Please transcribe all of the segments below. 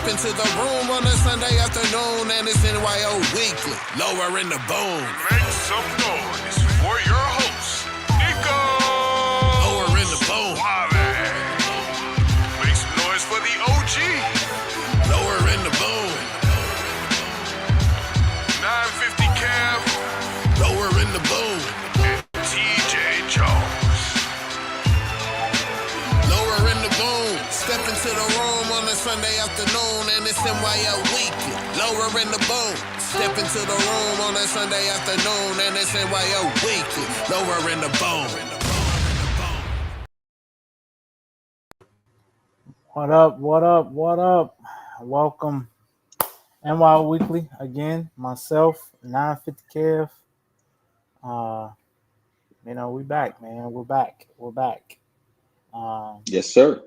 Step into the room on a Sunday afternoon, and it's Nyo Weekly. Lower in the boom. Make some noise for your host, Nico. Lower in the boom. Suave. Make some noise for the OG. Lower in the boom. 950 Cav. Lower in the boom. And TJ Jones. Lower in the boom. Step into the room on a Sunday afternoon, and it's Nyo Weekly. Lower in the boom. Step into the room on a Sunday afternoon, and it's Nyo Weekly. Lower in the boom. What up, what up, what up? Welcome, Nyo Weekly again. Myself, 950 Kev. We back, man. We're back. Yes, sir.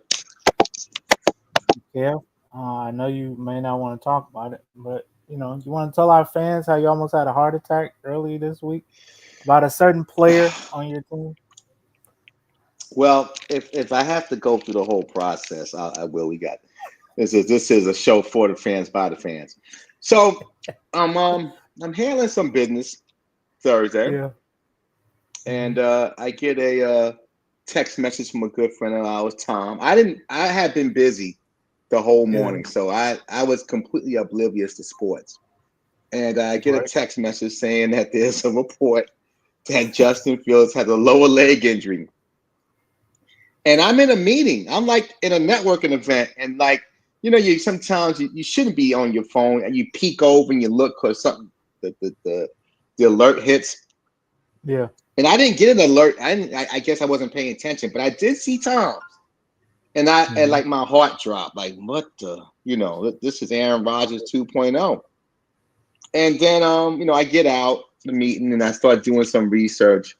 Kev, I know you may not want to talk about it, but you want to tell our fans how you almost had a heart attack early this week about a certain player on your team. Well, if I have to go through the whole process, I will. We got this is a show for the fans by the fans. So I'm handling some business Thursday, Yeah. and I get a text message from a good friend of ours, Tom. I had been busy the whole morning, so I was completely oblivious to sports, and I get a text message saying that there's a report that Justin Fields had a lower leg injury. And I'm in a meeting. I'm like in a networking event, and you sometimes you shouldn't be on your phone, and you peek over and you look because something the alert hits. Yeah. And I didn't get an alert. I guess I wasn't paying attention, but I did see Tom's, and and like my heart dropped. Like what the this is Aaron Rodgers 2.0. And then I get out to the meeting and I start doing some research,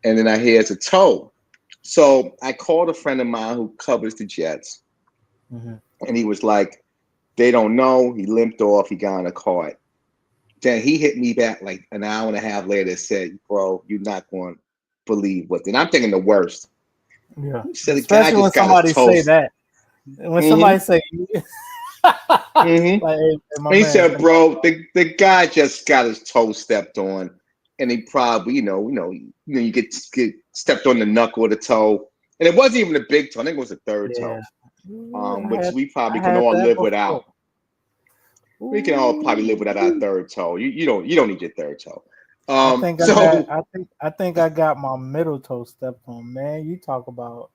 and then I hear it's a toe. So I called a friend of mine who covers the Jets, and he was like, they don't know. He limped off. He got on a cart. Then he hit me back like an hour and a half later and said, bro, you're not going to believe what. And I'm thinking the worst. Yeah. He said, Especially when somebody say that. When somebody say, he said, bro, the guy just got his toe stepped on. And he probably, you get stepped on the knuckle of the toe, and it wasn't even a big toe. I think it was a third toe, which we probably can all live without. We can all probably live without our third toe. You don't need your third toe. I think I got my middle toe stepped on. Man, you talk about.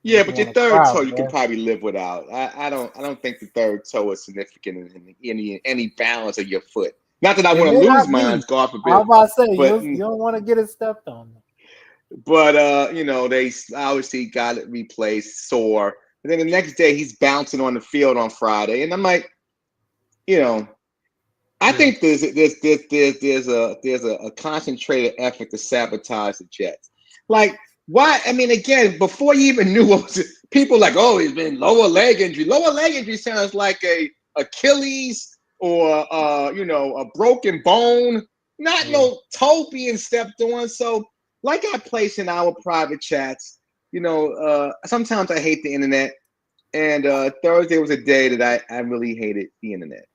Yeah, but your third toe you can probably live without. I don't think the third toe is significant in any balance of your foot. Not that I want to lose mine, God forbid. I was about to say, you don't want to get it stepped on. But, they obviously got it replaced, sore. And then the next day, he's bouncing on the field on Friday. And I'm like, I think there's a concentrated effort to sabotage the Jets. Like, why? I mean, again, before you even knew what was people like, oh, he's been lower leg injury. Lower leg injury sounds like a Achilles or a broken bone, not no toe being stepped on. So like I place in our private chats, sometimes I hate the internet, and Thursday was a day that I really hated the internet.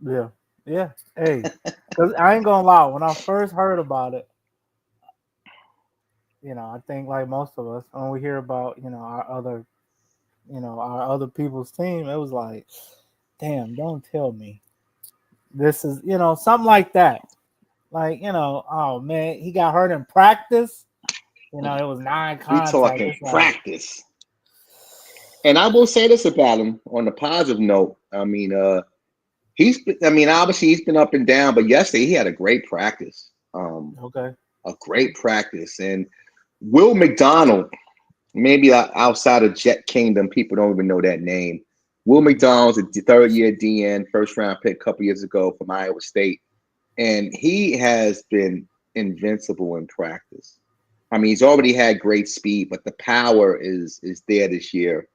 Yeah. Hey, because I ain't gonna lie, when I first heard about it, I think like most of us, when we hear about our other people's team, it was like, damn, don't tell me this is something like that. Like oh man, he got hurt in practice. It was non-contact. We talking practice. And I will say this about him on a positive note. I mean, obviously he's been up and down, but yesterday he had a great practice. A great practice. And Will McDonald, maybe outside of Jet Kingdom, people don't even know that name. Will McDonald's a third-year DN, first-round pick a couple years ago from Iowa State. And he has been invincible in practice. I mean, he's already had great speed, but the power is there this year.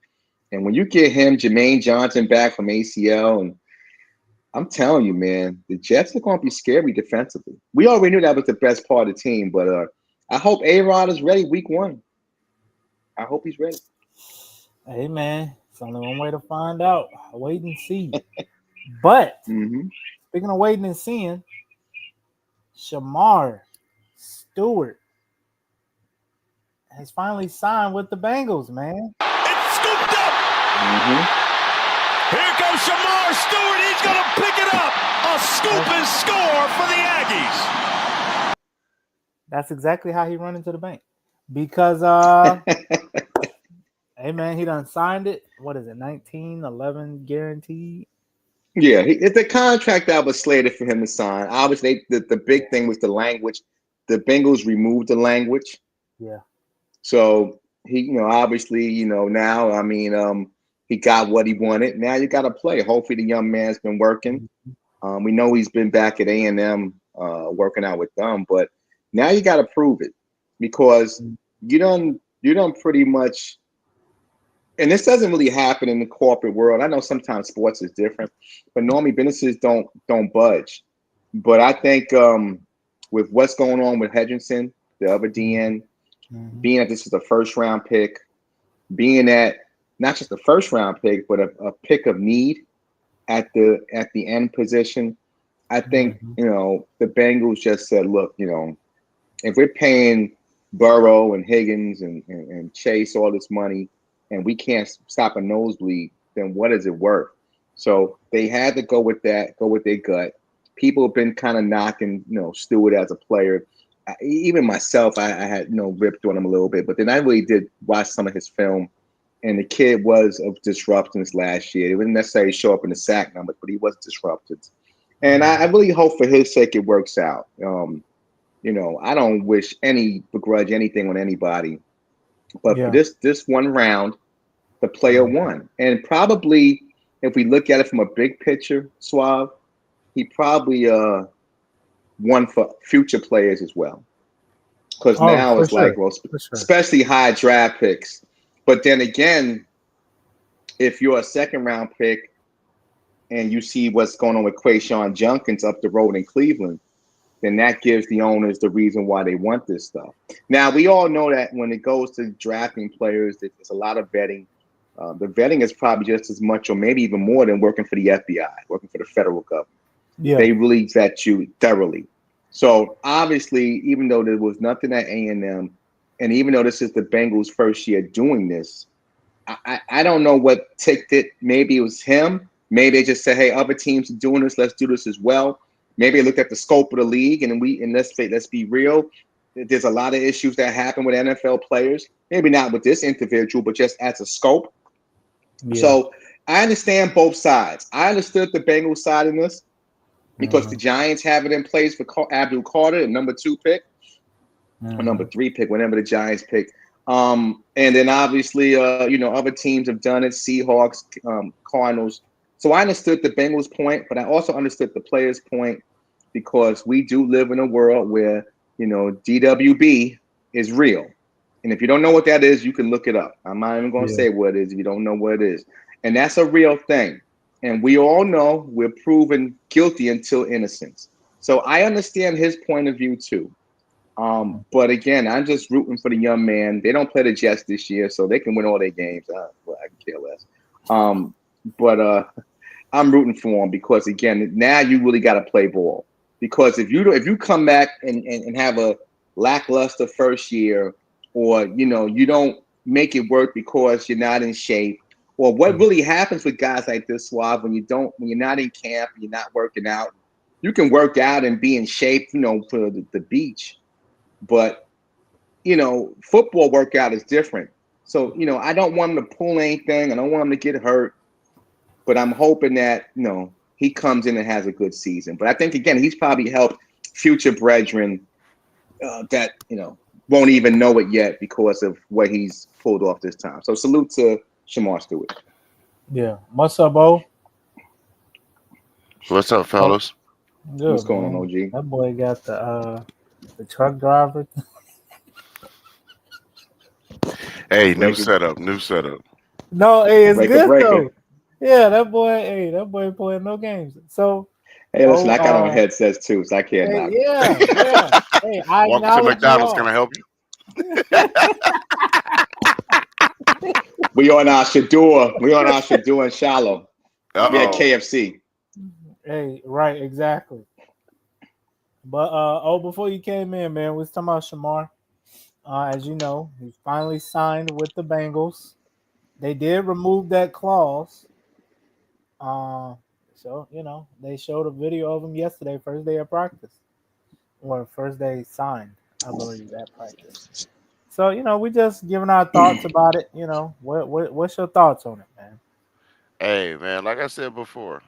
And when you get him, Jermaine Johnson back from ACL, and I'm telling you, man, the Jets are going to be scary defensively. We already knew that was the best part of the team, but I hope A-Rod is ready week 1. I hope he's ready. Hey, man, It's only one way to find out. Wait and see. But speaking of waiting and seeing, Shamar Stewart has finally signed with the Bengals, man. It's scooped up. Here comes Shamar Stewart. He's going to pick it up. A scoop and score for the Aggies. That's exactly how he run into the bank. Because, hey, man, he done signed it. What is it, 19-11 guaranteed? Yeah, it's a contract that was slated for him to sign. Obviously, the big thing was the language. The Bengals removed the language. Yeah. So he, obviously, now, I mean, he got what he wanted. Now you got to play. Hopefully, the young man's been working. We know he's been back at A&M working out with them, but now you got to prove it because you done pretty much. And this doesn't really happen in the corporate world. I know sometimes sports is different, but normally businesses don't budge. But I think with what's going on with Hedgerson, the other DN, being that this is a first-round pick, being that not just a first-round pick, but a pick of need at the end position, I think the Bengals just said, look, if we're paying Burrow and Higgins and Chase all this money, and we can't stop a nosebleed, then what is it worth? So they had to go with that, go with their gut. People have been kind of knocking, Stewart as a player. Even myself, I had, ripped on him a little bit, but then I really did watch some of his film, and the kid was of disruptance last year. He wouldn't necessarily show up in the sack numbers, but he was disrupted. And I really hope for his sake it works out. I don't wish begrudge anything on anybody. But for this one round, the player won. And probably, if we look at it from a big picture, Suave, he probably won for future players as well. Because now it's like, especially high draft picks. But then again, if you're a second-round pick and you see what's going on with Quayshawn Junkins up the road in Cleveland, then that gives the owners the reason why they want this stuff. Now, we all know that when it goes to drafting players, there's a lot of vetting. The vetting is probably just as much or maybe even more than working for the FBI, working for the federal government. Yeah. They really vet you thoroughly. So, obviously, even though there was nothing at A&M, and even though this is the Bengals' first year doing this, I don't know what ticked it. Maybe it was him. Maybe they just said, hey, other teams are doing this. Let's do this as well. Maybe they looked at the scope of the league, and let's be real. There's a lot of issues that happen with NFL players. Maybe not with this individual, but just as a scope. Yeah. So I understand both sides. I understood the Bengals side in this because the Giants have it in place for Abdul Carter, the number 2 pick, or number 3 pick, whenever the Giants pick. And then obviously, other teams have done it. Seahawks, Cardinals. So I understood the Bengals' point, but I also understood the players' point because we do live in a world where, DWB is real. And if you don't know what that is, you can look it up. I'm not even going to say what it is if you don't know what it is. And that's a real thing. And we all know we're proven guilty until innocence. So I understand his point of view too. But again, I'm just rooting for the young man. They don't play the Jets this year, so they can win all their games. Well, I can care less. But I'm rooting for him because, again, now you really got to play ball. Because if you come back and have a lackluster first year, or you don't make it work because you're not in shape, or what really happens with guys like this, Suave, when you're not in camp, you're not working out. You can work out and be in shape, for the beach, but football workout is different. So I don't want him to pull anything. I don't want him to get hurt. But I'm hoping that, he comes in and has a good season. But I think, again, he's probably helped future brethren that, won't even know it yet because of what he's pulled off this time. So salute to Shamar Stewart. Yeah. What's up, Bo? What's up, fellas? Good, what's going on, OG? That boy got the truck driver. Hey, new setup. No, hey, it's good though. Yeah, that boy playing no games. So hey, listen, I got on headsets too, so I can't knock. Yeah. Hey, I Welcome to McDonald's. Can I help you? We on our Shador. We on our Shador and Shallow. We at KFC. Hey, right, exactly. But before you came in, man, we was talking about Shamar. As you know, he's finally signed with the Bengals. They did remove that clause. So they showed a video of him yesterday, first day of practice, or first day signed, I believe, at practice. So we just giving our thoughts about it. What's your thoughts on it, man? Hey, man, like I said before,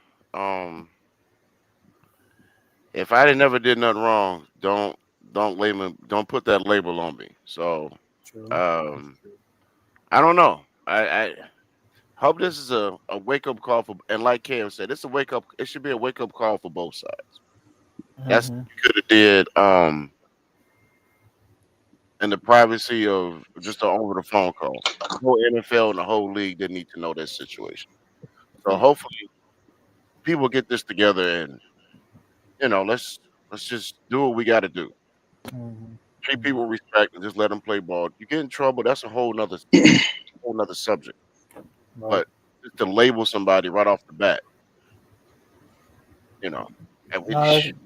if I never did nothing wrong, don't don't put that label on me. So, True. I don't know. I hope this is a wake up call for, and like Cam said, it's a wake up. It should be a wake up call for both sides. That's what you could have did in the privacy of just an over the phone call. The whole NFL and the whole league didn't need to know this situation. So hopefully people get this together and let's just do what we got to do. Treat people with respect and just let them play ball. You get in trouble, that's a whole nother subject. Right. But just to label somebody right off the bat, and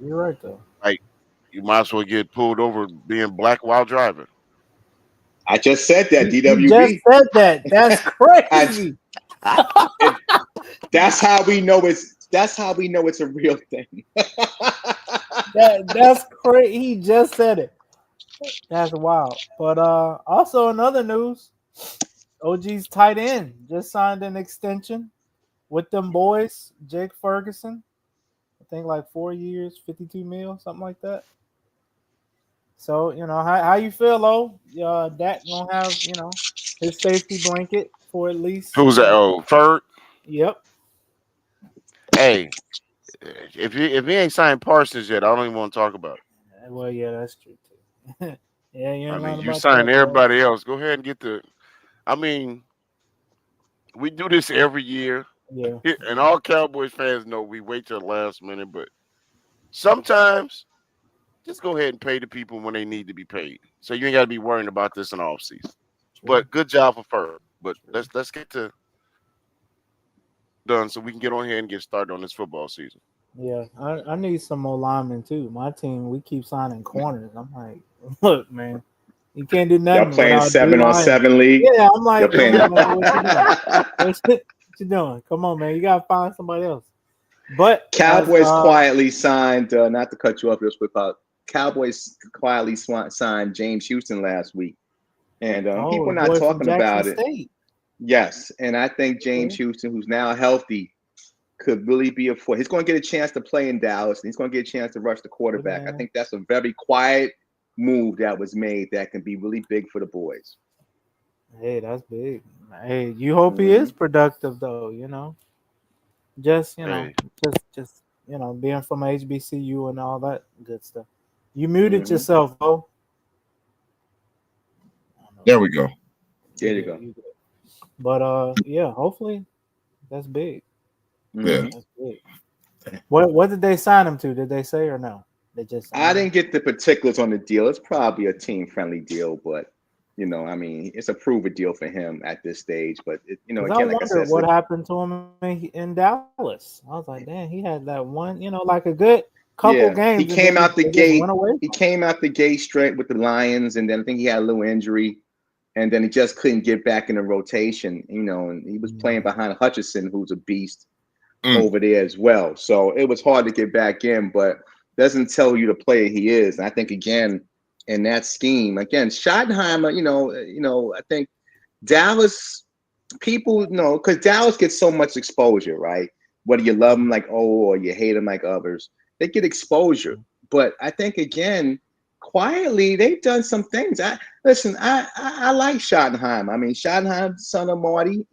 you're right though. Like you might as well get pulled over being black while driving. I just said that, DWB. You just said that. That's crazy. That's how we know it's a real thing. That's crazy. He just said it. That's wild. But also in other news, OG's tight end just signed an extension with them boys, Jake Ferguson. I think like 4 years, 52 mil, something like that. So, how you feel, Lo? Dak gonna have, his safety blanket for at least. Who's that? Oh, Ferg? Yep. Hey, if he ain't signed Parsons yet, I don't even want to talk about it. Well, yeah, that's true too. Yeah, you signed everybody else. Go ahead and get the. I mean, we do this every year. Yeah. And all Cowboys fans know we wait till the last minute, but sometimes just go ahead and pay the people when they need to be paid. So you ain't got to be worrying about this in the offseason. But good job for Ferg. But let's get to done so we can get on here and get started on this football season. Yeah, I need some more linemen too. My team, we keep signing corners. I'm like, look, man, you can't do nothing. Y'all playing 7-on-7 league? Yeah, I'm like, playing what you doing? Come on, man, you gotta find somebody else. But Cowboys quietly signed. Not to cut you off real quick, Cowboys quietly signed James Houston last week, and people not talking about it. State. Yes, and I think James Houston, who's now healthy, could really be a force. He's going to get a chance to play in Dallas, and he's going to get a chance to rush the quarterback. I think that's a very quiet move that was made that can be really big for the boys. Hey, that's big. Hey, you hope he is productive though. Just just being from HBCU and all that good stuff. You muted yourself, though. There we go. There you go. But yeah, hopefully that's big. Yeah. That's big. What did they sign him to? Did they say or no? They just I didn't get the particulars on the deal. It's probably a team friendly deal, but I mean, it's a prove-it deal for him at this stage. But again, like I said, what happened to him in Dallas. I was like, damn, he had that one, like a good couple games. He came out the gate. He came out the gate straight with the Lions, and then I think he had a little injury, and then he just couldn't get back in the rotation. And he was playing behind Hutchinson, who's a beast over there as well. So it was hard to get back in, but doesn't tell you the player he is. And I think again, in that scheme, Schottenheimer, I think Dallas people know because Dallas gets so much exposure, right? Whether you love them or you hate them like others, they get exposure. But I think again, quietly, they've done some things. I like Schottenheimer. I mean, Schottenheimer, son of Marty,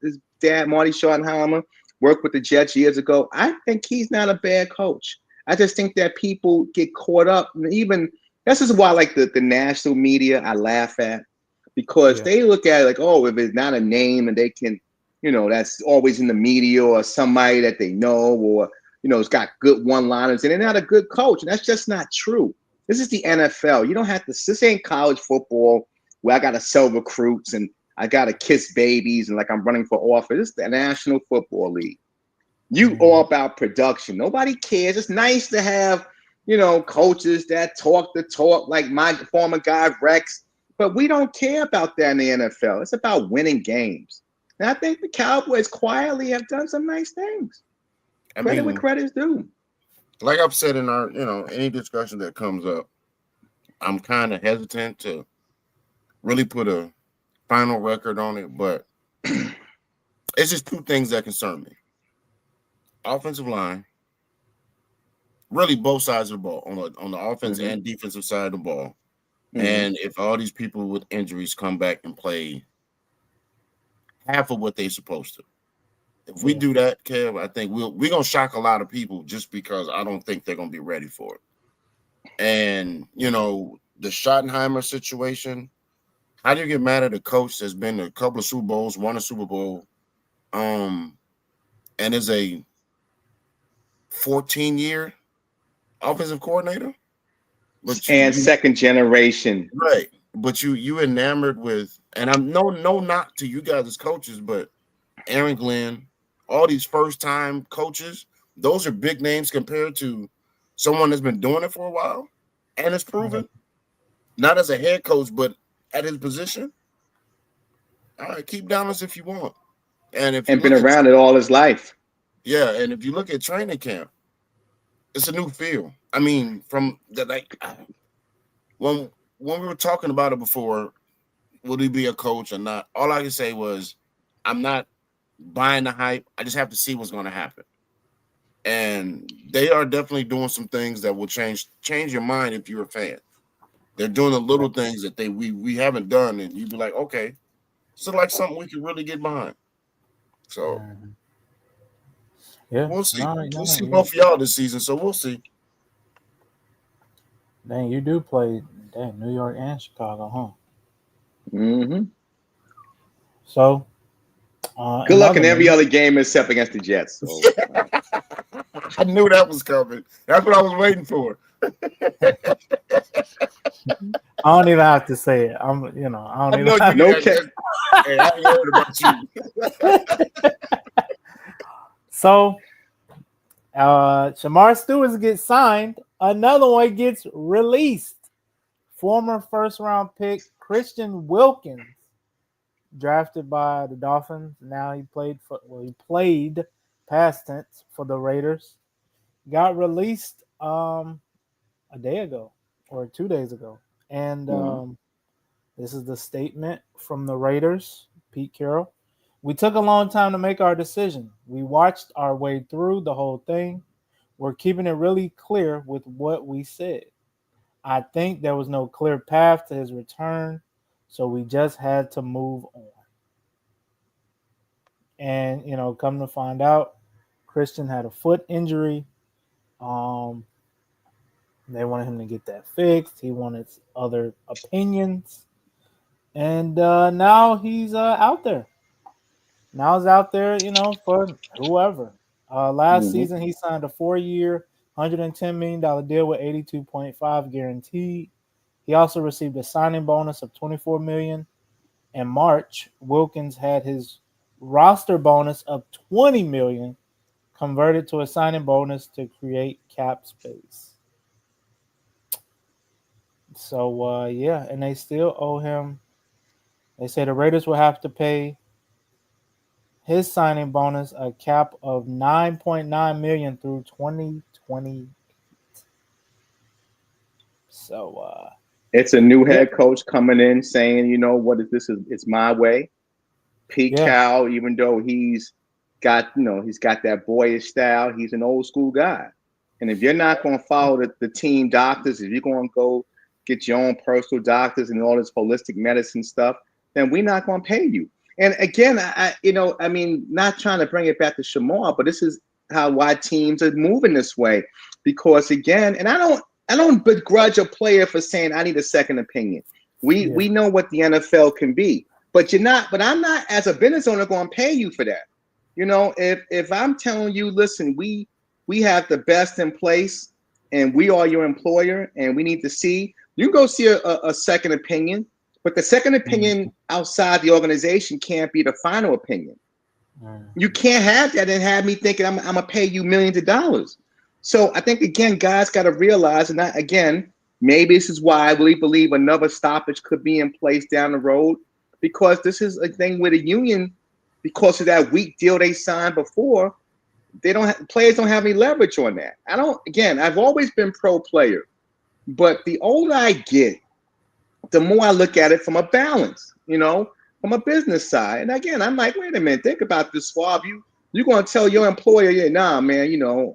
his dad, Marty Schottenheimer, worked with the Jets years ago. I think he's not a bad coach. I just think that people get caught up. Even this is why, the national media, I laugh at because they look at it if it's not a name and they can, that's always in the media or somebody that they know or it's got good one-liners and they're not a good coach. And that's just not true. This is the NFL. You don't have to. This ain't college football where I got to sell recruits and I got to kiss babies and like I'm running for office. It's the National Football League. You all about production. Nobody cares. It's nice to have, coaches that talk the talk like my former guy Rex, but we don't care about that in the NFL. It's about winning games. And I think the Cowboys quietly have done some nice things. Credit where credit's due. Like I've said in our, any discussion that comes up, I'm kind of hesitant to really put a final record on it, but it's just two things that concern me. Offensive line, really both sides of the ball, on the offense and defensive side of the ball. And if all these people with injuries come back and play half of what they're supposed to. If we do that, Kev, I think we're gonna shock a lot of people just because I don't think they're gonna be ready for it. And the Schottenheimer situation, how do you get mad at a coach that's been to a couple of Super Bowls, won a Super Bowl, and is a 14-year offensive coordinator? And second generation. Right. But you enamored with, and I'm no knock to you guys as coaches, but Aaron Glenn, all these first-time coaches, those are big names compared to someone that's been doing it for a while and it's proven, not as a head coach, but at his position. All right, keep down us if you want. And been around it all his life. Yeah, and if you look at training camp, it's a new feel. I mean, from that, like when we were talking about it before, would he be a coach or not? All I could say was, I'm not buying the hype. I just have to see what's going to happen. And they are definitely doing some things that will change your mind if you're a fan. They're doing the little things that we haven't done, and you'd be like, okay, so like something we can really get behind. So yeah, we'll see. We'll see yeah. both of y'all this season, so we'll see. Dang, you do play New York and Chicago, huh? Mm-hmm. So good luck in every other game except against the Jets. So. I knew that was coming. That's what I was waiting for. I don't even have to say it. I don't even have no to Hey, I ain't heard about you. So Shamar Stewart's gets signed. Another one gets released. Former first-round pick Christian Wilkins, drafted by the Dolphins. Now he played past tense for the Raiders. Got released a day ago or 2 days ago. And this is the statement from the Raiders, Pete Carroll. We took a long time to make our decision. We watched our way through the whole thing. We're keeping it really clear with what we said. I think there was no clear path to his return, so we just had to move on. And, come to find out, Christian had a foot injury. They wanted him to get that fixed. He wanted other opinions. And now he's out there. Now he's out there, for whoever. Last season, he signed a 4-year, $110 million deal with $82.5 guaranteed. He also received a signing bonus of $24 million. In March, Wilkins had his roster bonus of $20 million converted to a signing bonus to create cap space. So, and they still owe him. They say the Raiders will have to pay his signing bonus a cap of $9.9 million through 2020. So it's a new head coach coming in saying, it's my way. Pete Carroll, even though he's got that boyish style, he's an old school guy. And if you're not going to follow the team doctors, if you're going to go get your own personal doctors and all this holistic medicine stuff, then we're not going to pay you. And again, not trying to bring it back to Shamar, but this is why teams are moving this way. Because again, and I don't begrudge a player for saying I need a second opinion. We know what the NFL can be, but I'm not as a business owner going to pay you for that. If I'm telling you, listen, we have the best in place, and we are your employer, and we need to see. You can go see a second opinion. But the second opinion outside the organization can't be the final opinion. You can't have that and have me thinking I'm gonna pay you millions of dollars. So I think again, guys got to realize, and again, maybe this is why I really believe another stoppage could be in place down the road, because this is a thing with a union, because of that weak deal they signed before. Players don't have any leverage on that. I've always been pro player, but the older I get, the more I look at it from a balance, from a business side. And again, I'm like, wait a minute, think about this, Swab. You're going to tell your employer, yeah, nah, man,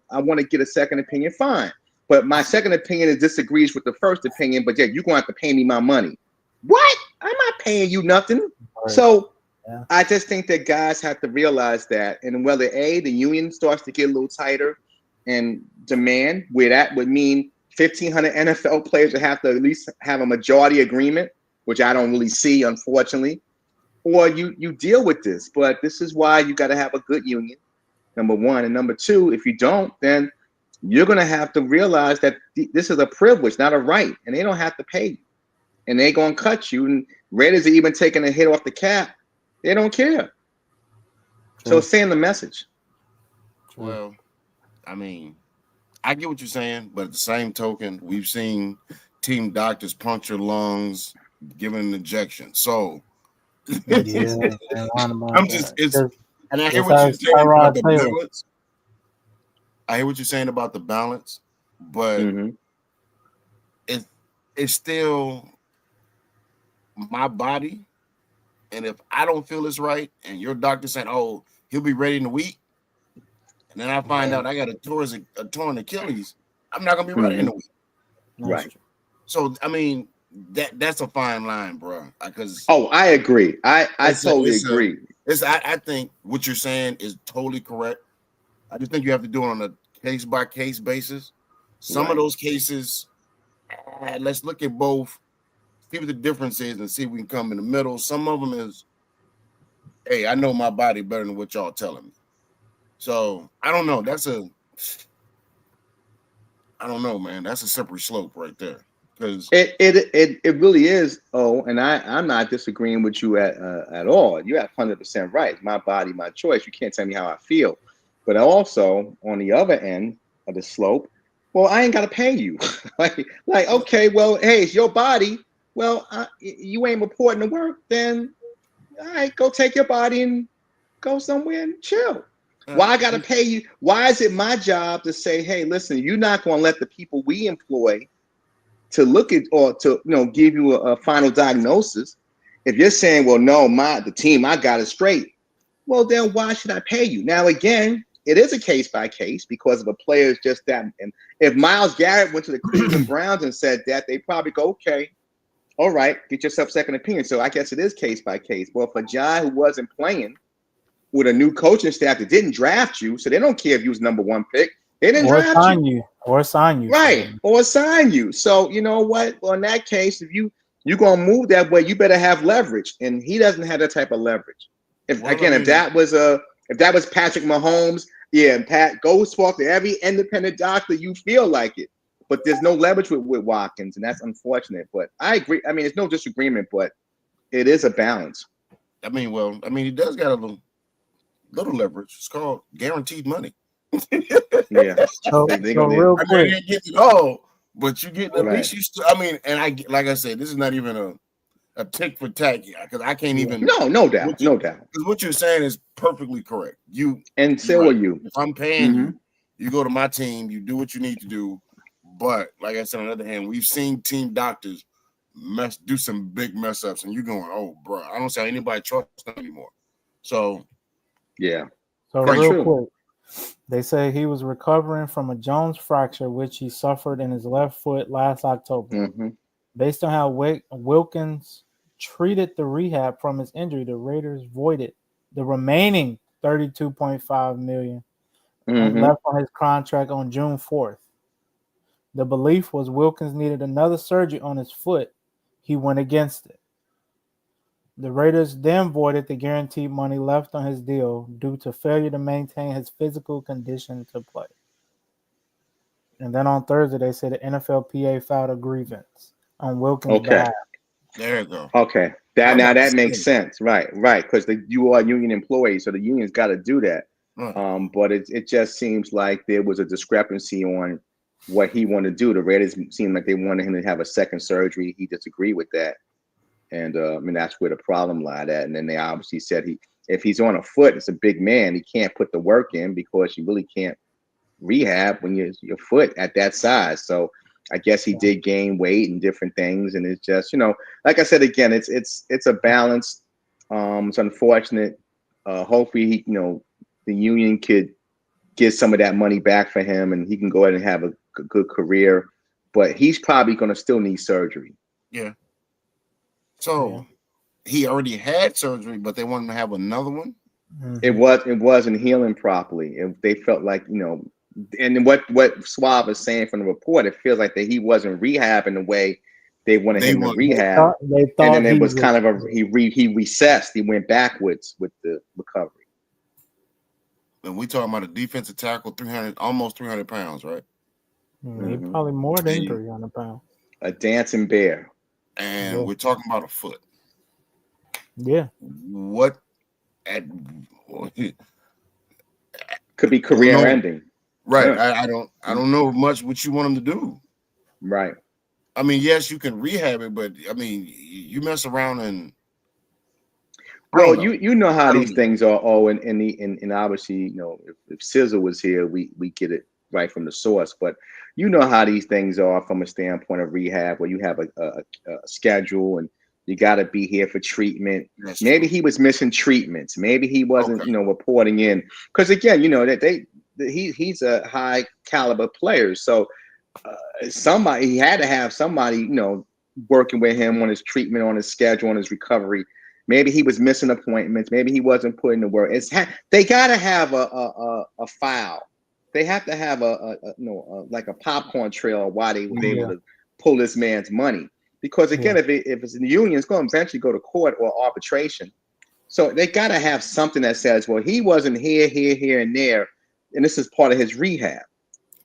I want to get a second opinion, fine. But my second opinion disagrees with the first opinion, but yeah, you're going to have to pay me my money. What? I'm not paying you nothing. Right. So yeah. I just think that guys have to realize that. And whether the union starts to get a little tighter and demand, where that would mean 1,500 NFL players would have to at least have a majority agreement, which I don't really see, unfortunately. Or you deal with this, but this is why you got to have a good union, number one. And number two, if you don't, then you're going to have to realize that this is a privilege, not a right, and they don't have to pay you. And they're going to cut you. And Raiders are even taking a hit off the cap. They don't care. So it's saying the message. Well, I mean, I get what you're saying, but at the same token, we've seen team doctors puncture lungs, giving an injection. So yeah, I'm just and I hear what you're saying about the balance. I hear what you're saying about the balance, but it's still my body. And if I don't feel it's right, and your doctor said, "Oh, he'll be ready in a week," and then I find out I got a torn Achilles, I'm not gonna be ready in a week. Right. So I mean, that's a fine line, bro. Because I agree. I totally agree. I think what you're saying is totally correct. I just think you have to do it on a case by case basis. Some of those cases, let's look at both, see what the difference is, and see if we can come in the middle. Some of them is, hey, I know my body better than what y'all telling me. So I don't know. I don't know, man. That's a slippery slope right there. Because it really is. And I'm not disagreeing with you at all. You're at 100% right. My body, my choice. You can't tell me how I feel. But also on the other end of the slope, well, I ain't got to pay you. like okay, well, hey, it's your body. Well, you ain't reporting to work, then all right, go take your body and go somewhere and chill. Why I got to pay you? Why is it my job to say, hey, listen, you're not going to let the people we employ to look at or to give you a final diagnosis? If you're saying, well, no, the team I got it straight, well, then why should I pay you? Now, again, it is a case by case because if a player is just that. And if Myles Garrett went to the Cleveland Browns and said that, they probably go, okay, all right, get yourself second opinion. So I guess it is case by case. Well, for a guy who wasn't playing with a new coaching staff that didn't draft you, so they don't care if you was number one pick. They didn't draft you. Or sign you. Right. Or sign you. So you know what? Well, in that case, if you're gonna move that way, you better have leverage. And he doesn't have that type of leverage. If that was Patrick Mahomes, yeah, and Pat, go talk to every independent doctor you feel like it. But there's no leverage with Watkins, and that's unfortunate. But I agree. I mean, it's no disagreement, but it is a balance. I mean, he does got a little leverage. It's called guaranteed money. Yeah. So real quick, I mean, get it all, but you get at least you still. I mean, and like I said, this is not even a tick for tack because I can't even. No doubt. Because what you're saying is perfectly correct. And so are you. If I'm paying you, you go to my team, you do what you need to do. But like I said, on the other hand, we've seen team doctors do some big mess ups, and you're going, "Oh, bro, I don't see how anybody trusts them anymore." So, yeah. So real quick, they say he was recovering from a Jones fracture, which he suffered in his left foot last October. Based on how Wilkins treated the rehab from his injury, the Raiders voided the remaining $32.5 million left on his contract on June 4th. The belief was Wilkins needed another surgery on his foot. He went against it. The Raiders then voided the guaranteed money left on his deal due to failure to maintain his physical condition to play. And then on Thursday, they said the NFLPA filed a grievance on Wilkins' behalf. There you go. Okay, that makes sense, right? Because you are union employees, so the union's got to do that. Right. But it just seems like there was a discrepancy on what he wanted to do. The Raiders seemed like they wanted him to have a second surgery. He disagreed with that, and that's where the problem lied at. And then they obviously said if he's on a foot, it's a big man. He can't put the work in because you really can't rehab when your foot at that size. So I guess he did gain weight and different things, and it's just like I said again, it's a balance. It's unfortunate. Hopefully he the union could get some of that money back for him, and he can go ahead and have a good career. But he's probably going to still need surgery. Yeah. So he already had surgery, but they wanted him to have another one. Mm-hmm. It wasn't healing properly. They felt like and what Suave is saying from the report, it feels like that he wasn't rehabbing the way they wanted him to rehab. They thought and then it was kind of he recessed. He went backwards with the recovery. And we talking about a defensive tackle, almost 300 pounds, right? Mm-hmm. Probably more than 300 pounds. A dancing bear. And we're talking about a foot. Yeah. What could be career ending. Right. Yeah. I don't know much what you want him to do. Right. I mean, yes, you can rehab it, but I mean, you mess around and well, you know how these things are. Oh, and obviously, if Sizzle was here, we get it right from the source. But you know how these things are from a standpoint of rehab, where you have a schedule and you got to be here for treatment. That's Maybe true. He was missing treatments. Maybe he wasn't, reporting in. Because again, that he's a high caliber player, so he had to have somebody, working with him on his treatment, on his schedule, on his recovery. Maybe he was missing appointments. Maybe he wasn't putting the work. They got to have a file. They have to have like a popcorn trail of why they were able to pull this man's money. Because again, if it's in the union, it's going to eventually go to court or arbitration. So they got to have something that says, well, he wasn't here, and there, and this is part of his rehab.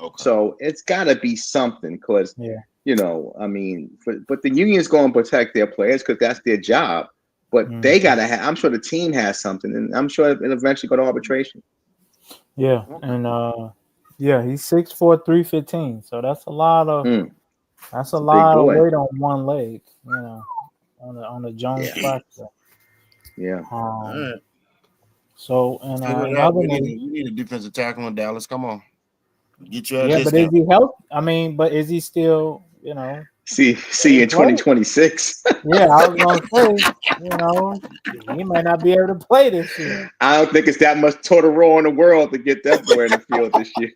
Okay. So it's got to be something, because but the union's going to protect their players because that's their job. But they got to have. I'm sure the team has something, and I'm sure it'll eventually go to arbitration. Yeah, and he's 6'4", 315. So that's a lot of weight on one leg. On the Jones fracture. Yeah. So you need a defensive tackle in Dallas. Come on, get your but is he healthy? I mean, but is he still? See in 2026. Yeah, I was gonna say, he might not be able to play this year. I don't think it's that much total raw in the world to get that boy in the field this year.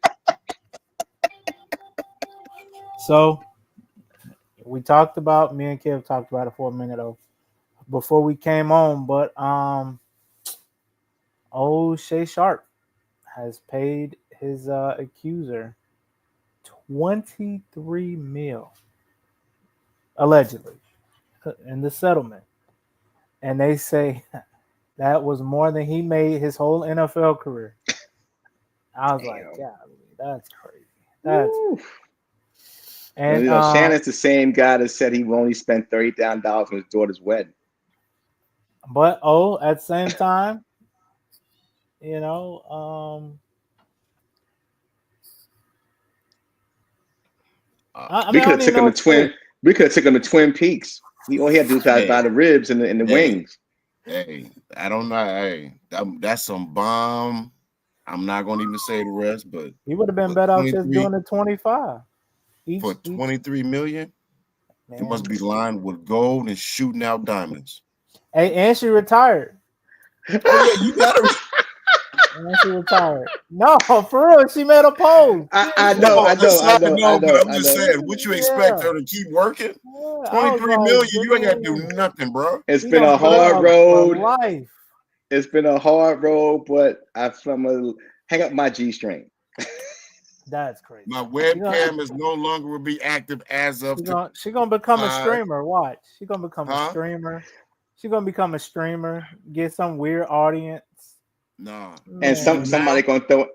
So me and Kev talked about it for a minute before we came on, but old Shay Sharp has paid his accuser $23 million allegedly in the settlement, and they say that was more than he made his whole NFL career. I was like, God, that's crazy. And Shannon's the same guy that said he only spent $30,000 on his daughter's wedding. But at the same time, we could have taken the twin. We could have taken the Twin Peaks. All he had to do was buy the ribs and the wings. Hey, I don't know. Hey, that's some bomb. I'm not going to even say the rest, but he would have been better off just doing the 25 for $23 million. It must be lined with gold and shooting out diamonds. Hey, and she retired. You gotta. And she retired. No, for real, she made a pose. I know. But I'm just saying, would you expect her to keep working? $23 million, you ain't got to do nothing, bro. It's been a hard road. It's been a hard road, but I'm gonna hang up my G-string. That's crazy. My webcam is no longer will be active as of. She's gonna become a streamer. Watch. She's gonna become a streamer. She's gonna become a streamer. Get some weird audience. No. And somebody gonna throw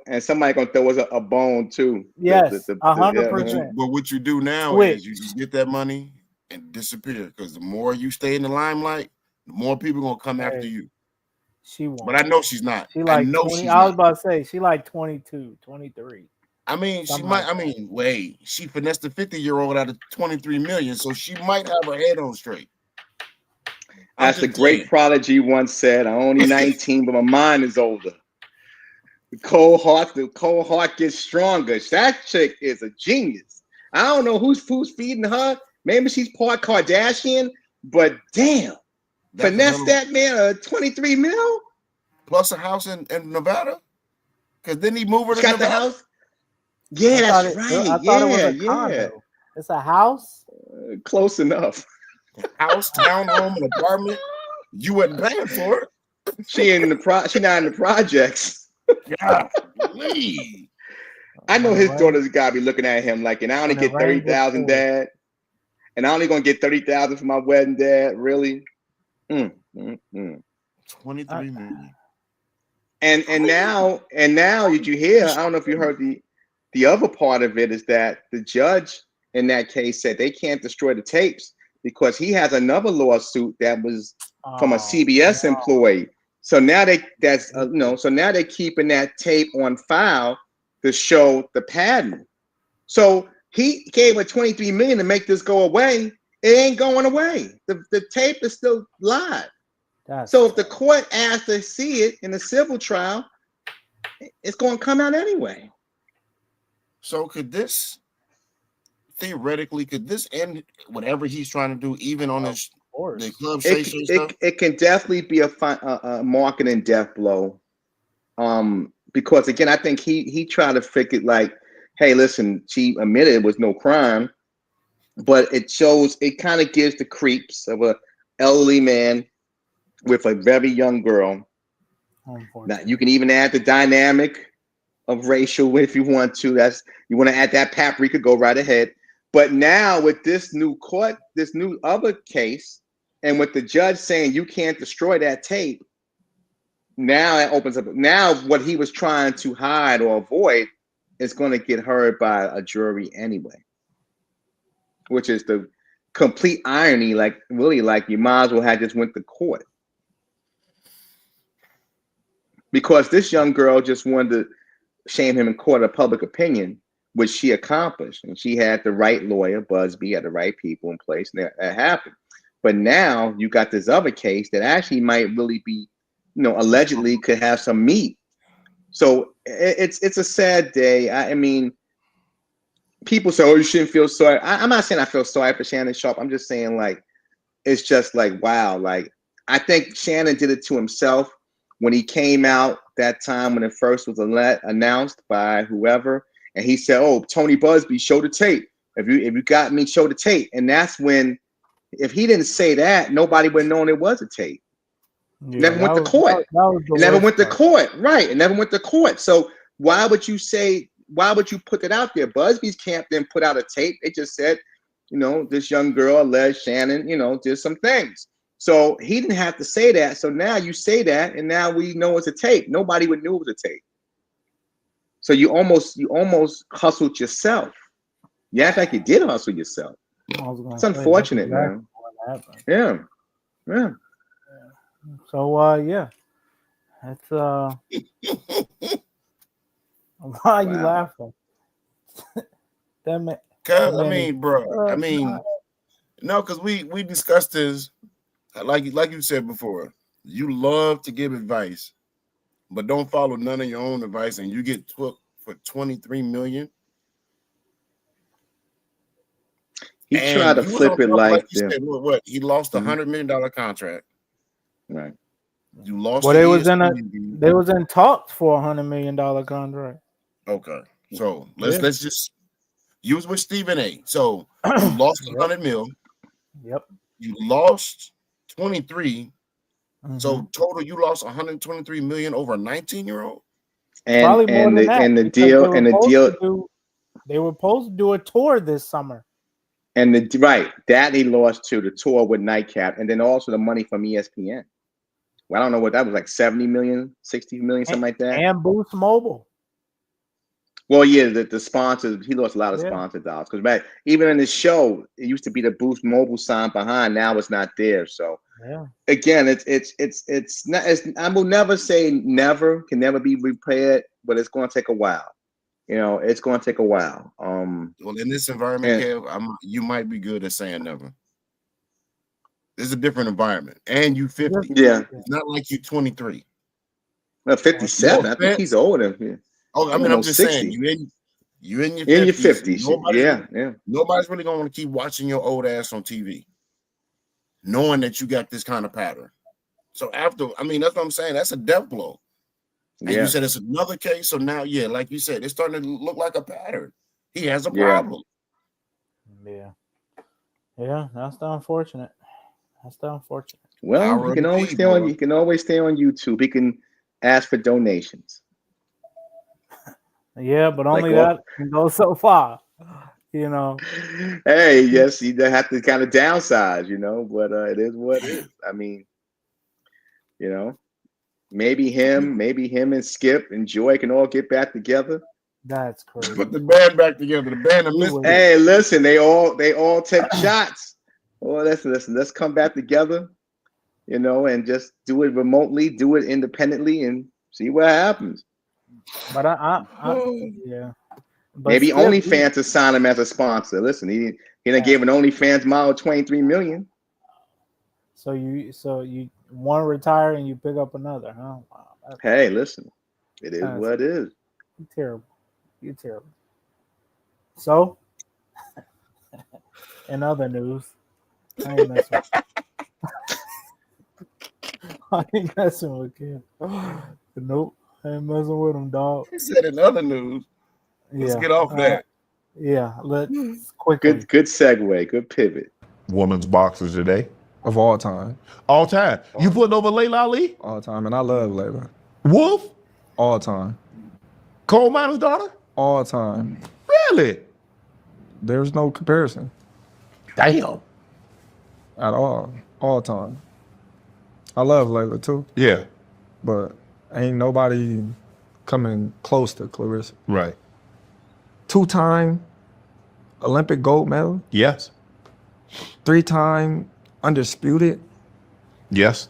us a bone too. Yes, 100%. But what you do now is you get that money and disappear. Because the more you stay in the limelight, the more people gonna come after you. She won't. But I know she's not. She like I know 20. she's I was not. about to say she like 22, 23. I mean, Something she might. like I mean, wait. She finessed a 50-year-old out of 23 million, so she might have her head on straight. As the great prodigy once said, "I'm only 19, but my mind is older." The cold heart gets stronger. That chick is a genius. I don't know who's feeding her. Maybe she's part Kardashian, but damn, finesse that man 23 mil plus a house in Nevada. Because didn't he move her to got Nevada? The house. Yeah, that's right. I thought it was a condo. It's a house. Close enough. House, townhome, an apartment. You wasn't paying for it. She not in the projects. Golly. I know his daughter's gotta be looking at him like, and I only get 30,000, Dad. And I only gonna get 30,000 for my wedding, Dad. Really? 23 million. And now did you hear? I don't know if you heard the other part of it is that the judge in that case said they can't destroy the tapes because he has another lawsuit that was from a CBS employee. So now so now they're keeping that tape on file to show the pattern. So he gave her 23 million to make this go away. It ain't going away. The tape is still live. So if the court asks to see it in a civil trial, it's going to come out anyway. So theoretically, could this end whatever he's trying to do, even on the club stuff? It can definitely be a marketing death blow. Because again, I think he tried to figure like, hey, listen, she admitted it was no crime, but it kind of gives the creeps of a elderly man with a very young girl. Now you can even add the dynamic of racial if you want to. You want to add that paprika, go right ahead. But now with this new other case, and with the judge saying you can't destroy that tape, now it opens up. Now what he was trying to hide or avoid is going to get heard by a jury anyway, which is the complete irony. Like really, like you might as well have just went to court. Because this young girl just wanted to shame him in court of public opinion, which she accomplished. And she had the right lawyer, Busby, had the right people in place, and that happened. But now you got this other case that actually might really be, allegedly could have some meat. So it's a sad day. I mean, people say, oh, you shouldn't feel sorry. I'm not saying I feel sorry for Shannon Sharpe. I'm just saying, like, it's just like, wow. Like, I think Shannon did it to himself. When he came out that time when it first was announced by whoever, and he said, "Oh, Tony Busby, show the tape. If you got me, show the tape." And that's when, if he didn't say that, nobody would have known it was a tape. Yeah, never went to court. It never went to court. Right. It never went to court. So why would you put it out there? Busby's camp didn't put out a tape. It just said, this young girl alleged Shannon, did some things. So he didn't have to say that. So now you say that, and now we know it's a tape. Nobody would know it was a tape. So you almost hustled yourself. You act like you did hustle yourself. It's unfortunate, man. Yeah. So yeah, that's why are you laughing? I mean, bro. I mean, no, because we discussed this. Like you said before, you love to give advice, but don't follow none of your own advice, and you get took for 23 million. He tried to flip it like you said, what? He lost $100 million contract. Right. You lost. Well, they was in talks for $100 million contract. Okay, so let's just use with Stephen A. So you lost 100 mil. Yep. You lost 23. So total, you lost 123 million over a 19-year-old. Probably more than that. They were supposed to do a tour this summer. And that he lost to the tour with Nightcap, and then also the money from ESPN. Well, I don't know what that was, like 70 million, 60 million, something like that. And Boost Mobile. Well, yeah, the sponsors, he lost a lot of sponsor dollars because back even in the show, it used to be the Boost Mobile sign behind. Now it's not there. So again, it's not. I will never say never can never be repaired, but it's going to take a while. You know, it's going to take a while. Well, in this environment, Kev, you might be good at saying never. This is a different environment, and you 50. Yeah, it's not like you 23. No, 57. I think he's older. Yeah. Oh, I mean, I'm just 60. saying you in your 50s. Nobody's really gonna want to keep watching your old ass on TV, knowing that you got this kind of pattern. So that's what I'm saying. That's a death blow. And you said it's another case. So now, like you said, it's starting to look like a pattern. He has a problem. Yeah, that's the unfortunate. Well, you can always stay on. You can always stay on YouTube. He can ask for donations. Yeah, but only that can go so far. You know. Hey, yes, you have to kind of downsize, but it is what it is. I mean, maybe him and Skip and Joy can all get back together. That's crazy. Put the band back together. The band of Hey, listen, they all take shots. Well, let's come back together, and just do it remotely, do it independently, and see what happens. But yeah. But maybe OnlyFans to sign him as a sponsor. Listen, he done gave an OnlyFans model $23 million. So you want to retire and you pick up another, huh? Wow, hey, listen, it is what it is. You're terrible. So, in other news, I ain't messing. I ain't messing with him. Nope, I ain't messing with him, dog. He said in other news. Let's get off that. Let's quickly. Good segue. Good pivot. Women's boxers today. Of all time. All time. You putting over Layla Ali? All time, and I love Layla. Wolf? All time. Coal miner's daughter? All time. Really? There's no comparison. Damn. At all. All time. I love Layla too. Yeah. But ain't nobody coming close to Clarissa. Right. 2-time Olympic gold medal. Yes. 3-time undisputed. Yes.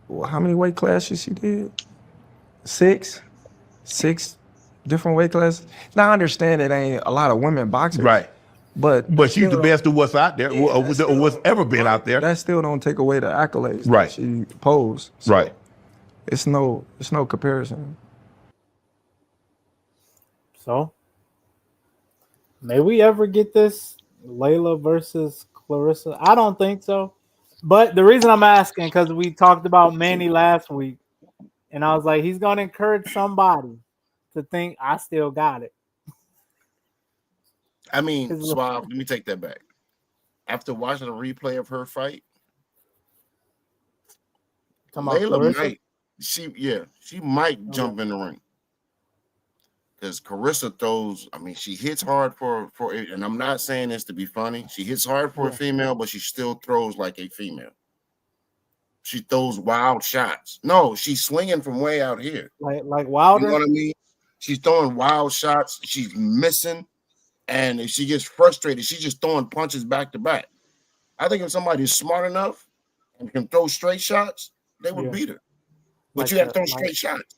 Well, how many weight classes she did? 6 different weight classes. Now I understand it ain't a lot of women boxers. Right. But she's the best of what's out there, what's ever been out there. That still don't take away the accolades right. that she posed. So right. It's no comparison. So, may we ever get this Layla versus Clarissa? I don't think so. But the reason I'm asking, because we talked about Manny last week, and I was like, he's going to encourage somebody to think I still got it. I mean, Suave, let me take that back. After watching a replay of her fight, Layla might, she might jump in the ring. Because Clarissa throws, she hits hard for it, and I'm not saying this to be funny. She hits hard for a female, but she still throws like a female. She throws wild shots. No, she's swinging from way out here. Like Wilder? You know what I mean? She's throwing wild shots. She's missing. And if she gets frustrated, she's just throwing punches back to back. I think if somebody's smart enough and can throw straight shots, they would beat her. But you have to throw straight shots.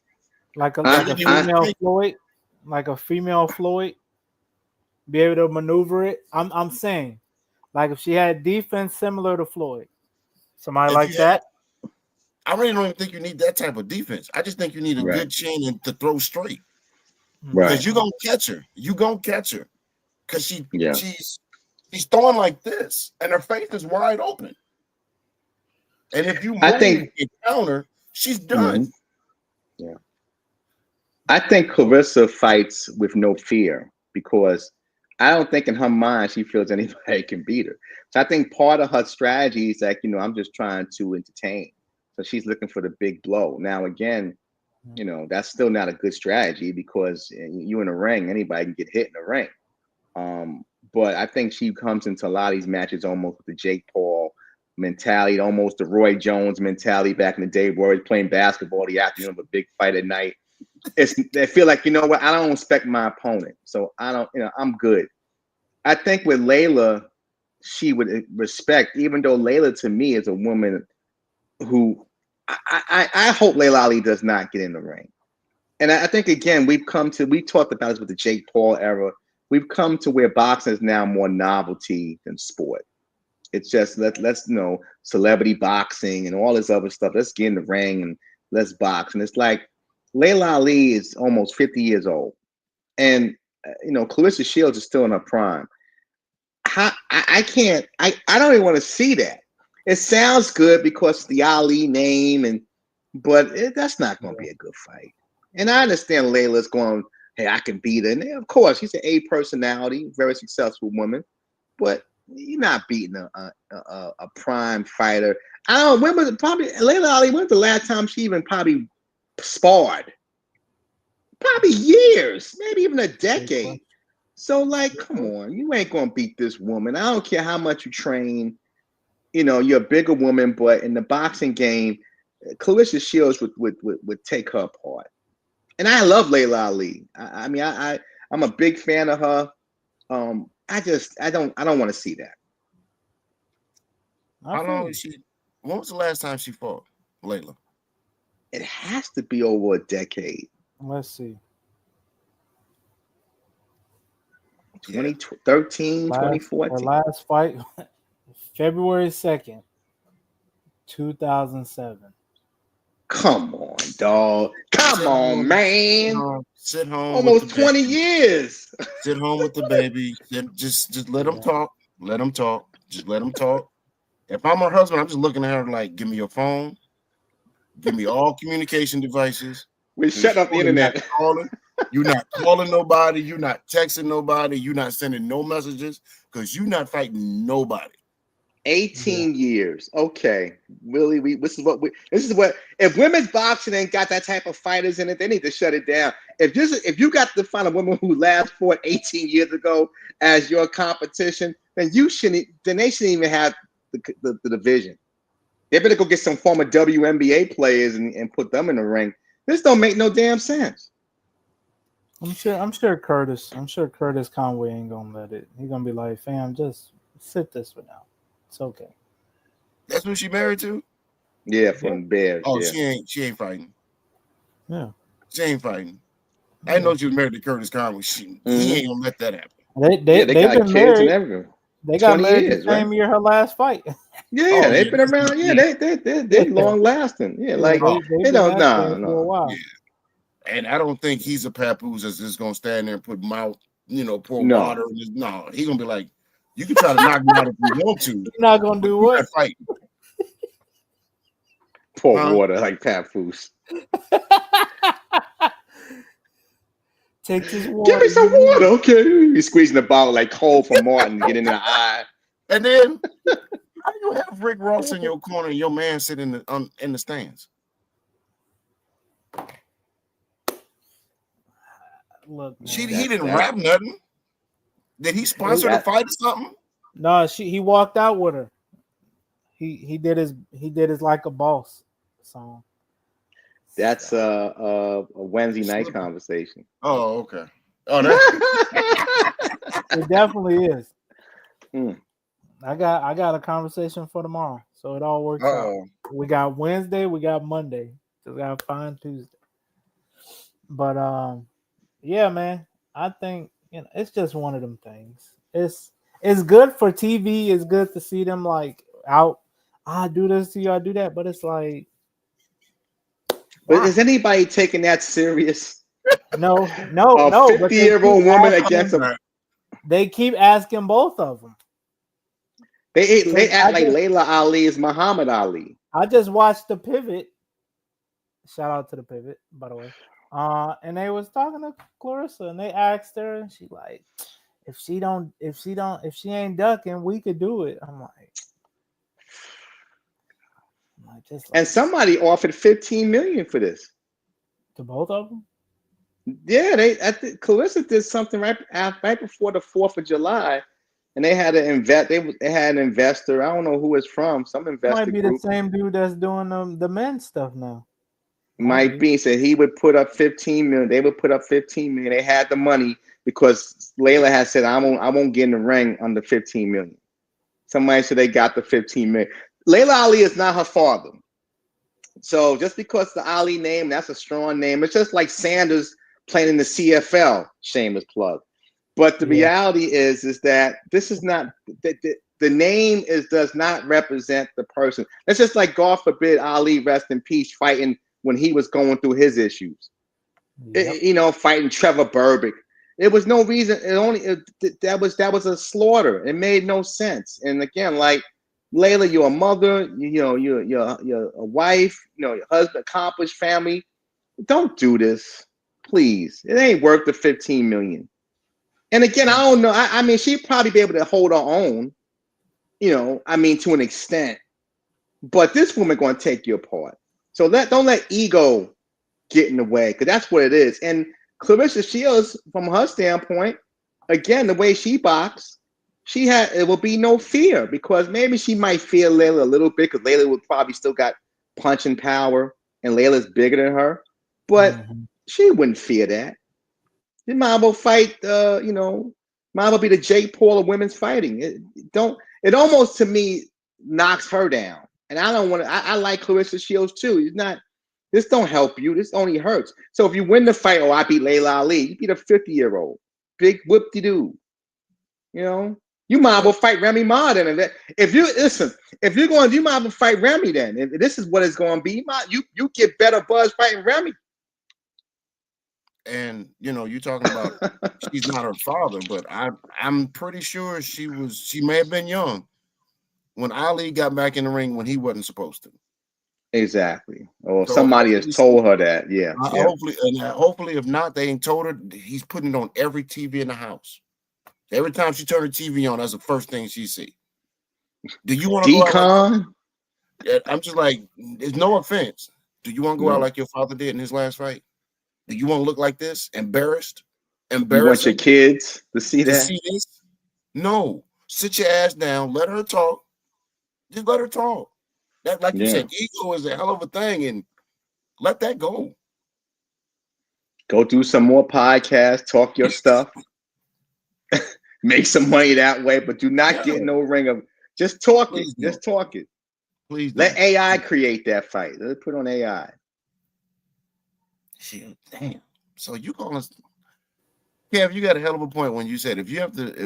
Like a female Floyd? Like a female Floyd? Be able to maneuver it? I'm saying. Like if she had defense similar to Floyd. Somebody like that? I really don't even think you need that type of defense. I just think you need a good chin and to throw straight. Right. Because you're going to catch her. You're going to catch her. Because she's throwing like this, and her face is wide open. And if you move and counter, she's done. Mm-hmm. Yeah. I think Clarissa fights with no fear because I don't think in her mind she feels anybody can beat her. So I think part of her strategy is like, I'm just trying to entertain. So she's looking for the big blow. Now, again, that's still not a good strategy because you in a ring, anybody can get hit in the ring. But I think she comes into a lot of these matches almost with the Jake Paul mentality, almost the Roy Jones mentality back in the day where he's playing basketball the afternoon of a big fight at night. They feel like, you know what, I don't respect my opponent, so I don't, I'm good. I think with Layla, she would respect, even though Layla to me is a woman who I hope Layla Ali does not get in the ring. And I think again we talked about this with the Jake Paul era. We've come to where boxing is now more novelty than sport. It's just let's celebrity boxing and all this other stuff. Let's get in the ring and let's box. And it's like Layla Ali is almost 50 years old, and Clarissa Shields is still in her prime. I don't even want to see that. It sounds good because it's the Ali name, but that's not going to be a good fight. And I understand Layla's going, hey, I can beat her. And of course, she's an A personality, very successful woman, but you're not beating a prime fighter. I don't know, when was it probably Layla Ali, when's the last time she even probably sparred? Probably years, maybe even a decade. So, like, come on, you ain't gonna beat this woman. I don't care how much you train. You're a bigger woman, but in the boxing game, Clarissa Shields would take her apart. And I love Layla Ali. I mean, I'm a big fan of her. I don't want to see that. How long is she? When was the last time she fought, Layla? It has to be over a decade. Let's see. 2013, 2014. Her last fight, February 2nd, 2007. Come on, dog. Come on, man. Sit home. Almost 20 years. Sit home with the baby. Just let them talk. Let them talk. Just let them talk. If I'm her husband, I'm just looking at her like, give me your phone. Give me all communication devices. We shut up the internet. You're not calling nobody. You're not texting nobody. You're not sending no messages because you're not fighting nobody. 18 years. Okay. Really, this is what if women's boxing ain't got that type of fighters in it, they need to shut it down. If you got to find a woman who last fought 18 years ago as your competition, then they shouldn't even have the division. They better go get some former WNBA players and put them in the ring. This don't make no damn sense. I'm sure Curtis Conway ain't gonna let it. He's gonna be like, fam, just sit this one out. It's okay. That's who she married to? Yeah, from Bears. Oh, yeah. she ain't fighting. Yeah. She ain't fighting. I didn't know she was married to Curtis Conway. He ain't gonna let that happen. They've got been kids married. And everything. They got married years, the same year her last fight. Yeah, they've been around. Yeah, they're long lasting. Yeah, like they don't for a while. Yeah. And I don't think he's a papoose that's just gonna stand there and put mouth, pour No. water in his. No, he's gonna be like, you can try to knock me out if you want to. You're not gonna do what? Fight. Pour water like papoose. Take this water. Give me some water, okay? He's squeezing the bottle like Cole from Martin, get in the eye. And then how you have Rick Ross in your corner and your man sitting in the stands? Look, man, he didn't rap nothing. Did he sponsor the fight or something? No, he walked out with her. He did his like a boss song. That's a Wednesday night conversation. Oh, okay. Oh, it definitely is. Mm. I got a conversation for tomorrow, so it all works out. We got Wednesday, we got Monday, so we got fine Tuesday. But yeah, man, I think it's just one of them things. It's good for TV. It's good to see them like out. I do this to you, I do that, but it's like. But is anybody taking that serious? No. A 50-year-old woman against a. They keep asking both of them. They act like Layla Ali is Muhammad Ali. I just watched The Pivot. Shout out to The Pivot, by the way. And they was talking to Clarissa, and they asked her, and she like, if she ain't ducking, we could do it. I'm like and somebody offered $15 million for this. To both of them. Yeah, Clarissa did something right before the 4th of July, and they had an They had an investor. I don't know who it's from. Some investor might be group. the same dude that's doing the men's stuff now. Mike Bean said he would put up 15 million. They would put up 15 million. They had the money because Layla had said, I won't get in the ring under 15 million. Somebody said they got the 15 million. Layla Ali is not her father. So just because the Ali name, that's a strong name. It's just like Sanders playing in the CFL, shameless plug. But the reality is that this is not the name does not represent the person. It's just like, God forbid, Ali, rest in peace, fighting when he was going through his issues. Fighting Trevor Burbick. There was no reason. That was a slaughter. It made no sense. And again, like Layla, you're a mother. You're a wife. Your husband, accomplished family. Don't do this, please. It ain't worth the 15 million. And again, I don't know. I mean, she'd probably be able to hold her own. To an extent. But this woman going to take you apart. So don't let ego get in the way, because that's what it is. And Clarissa Shields, from her standpoint, again, the way she boxed, it will be no fear, because maybe she might fear Layla a little bit, because Layla would probably still got punching power, and Layla's bigger than her. But she wouldn't fear that. It might as well fight, might as well be the Jake Paul of women's fighting. It almost, to me, knocks her down. And I don't want to. I like Clarissa Shields too. This don't help you. This only hurts. So if you win the fight, I beat Layla Ali. You beat a 50-year-old. Big whoop-de-doo. You might as well fight Remy Ma then. If you're going, you might as well fight Remy then. If this is what it's going to be, you get better buzz fighting Remy. And you're talking about she's not her father, but I'm pretty sure she may have been young when Ali got back in the ring when he wasn't supposed to. Exactly. Or so somebody has told her that. Yeah. Hopefully, if not, they ain't told her. He's putting it on every TV in the house. Every time she turned the TV on, that's the first thing she see. Do you want to go out I'm just like, there's no offense. Do you want to go out like your father did in his last fight? Do you want to look like this? Embarrassed? You want your kids to see that? See this? No. Sit your ass down. Let her talk. Just let her talk. That, like you said, ego is a hell of a thing, and let that go. Go do some more podcasts, talk your stuff, make some money that way, but do not get no ring of. Just talk it. Just talk it. Please let AI create that fight. Let it put on AI. Damn. So you call us? Kev, you got a hell of a point when you said if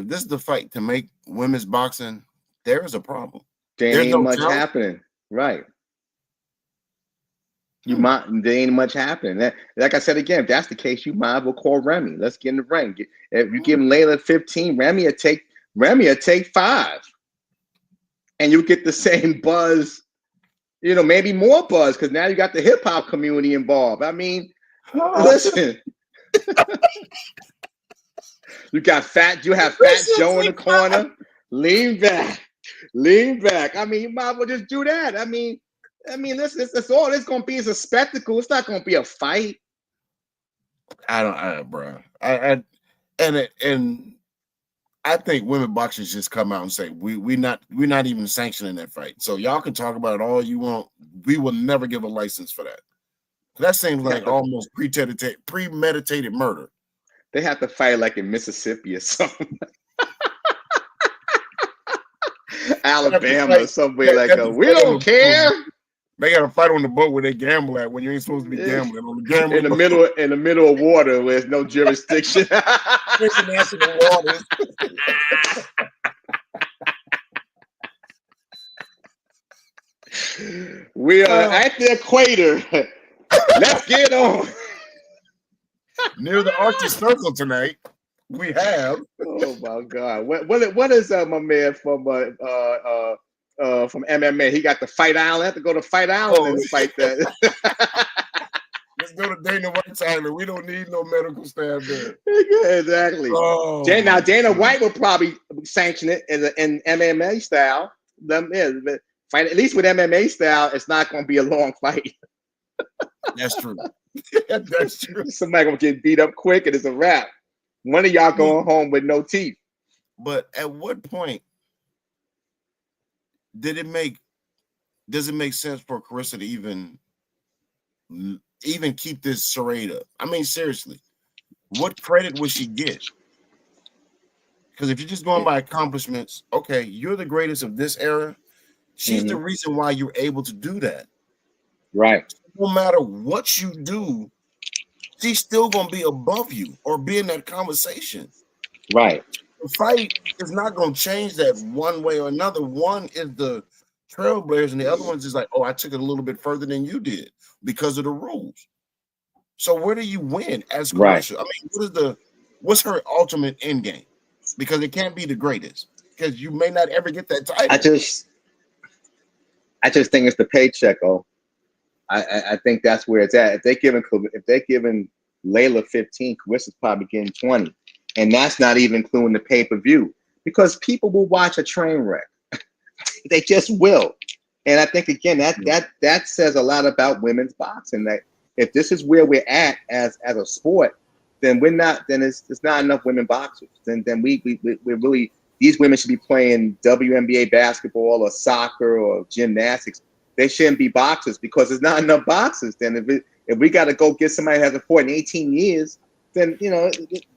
this is the fight to make women's boxing, there is a problem. There ain't much happening. Right. There ain't much happening. Like I said again, if that's the case, you might as well call Remy. Let's get in the ring. If you give Layla 15, Remy will take 5. And you get the same buzz, maybe more buzz, because now you got the hip hop community involved. I mean, listen. You have Fat Joe in the corner. Lean back. I mean, you might as well just do that. I mean, listen, it's all it's gonna be is a spectacle. It's not gonna be a fight. Bro. I think women boxers just come out and say we're not even sanctioning that fight. So y'all can talk about it all you want. We will never give a license for that. That seems like almost premeditated murder. They have to fight like in Mississippi or something. Alabama or somewhere like that. We don't care. They got to fight on the boat where they gamble at when you ain't supposed to be gambling on the gambling in the middle of water where there's no jurisdiction. International waters. We are at the equator. Let's get on. Near the Arctic Circle tonight. We have. Oh my God! What is my man from MMA? He got the Fight Island. Have to go to Fight Island and fight that. Let's go to Dana White's Island. We don't need no medical staff there. Exactly. Oh, Dana White will probably sanction it in MMA style. Fight at least with MMA style. It's not going to be a long fight. That's true. That's true. Somebody gonna get beat up quick and it's a wrap. One of y'all going home with no teeth. But at what point does it make sense for Carissa to even even keep this charade up? I mean, seriously, what credit would she get? Because if you're just going by accomplishments, okay, you're the greatest of this era. She's the reason why you're able to do that. Right. No matter what you do, she's still going to be above you or be in that conversation. Right. The fight is not going to change that one way or another. One is the trailblazers, and the other one's just like, oh, I took it a little bit further than you did because of the rules. So where do you win as Clarissa? Right. I mean, what's her ultimate end game? Because it can't be the greatest, because you may not ever get that title. I just think it's the paycheck. Oh, I think that's where it's at. If they're giving Layla 15, Carissa's probably getting 20, and that's not even including the pay-per-view, because people will watch a train wreck. They just will. And I think again that says a lot about women's boxing. That if this is where we're at as a sport, then we're not. Then it's not enough women boxers. Then we really, these women should be playing WNBA basketball or soccer or gymnastics. They shouldn't be boxers, because there's not enough boxers. Then if we got to go get somebody who hasn't fought in 18 years, then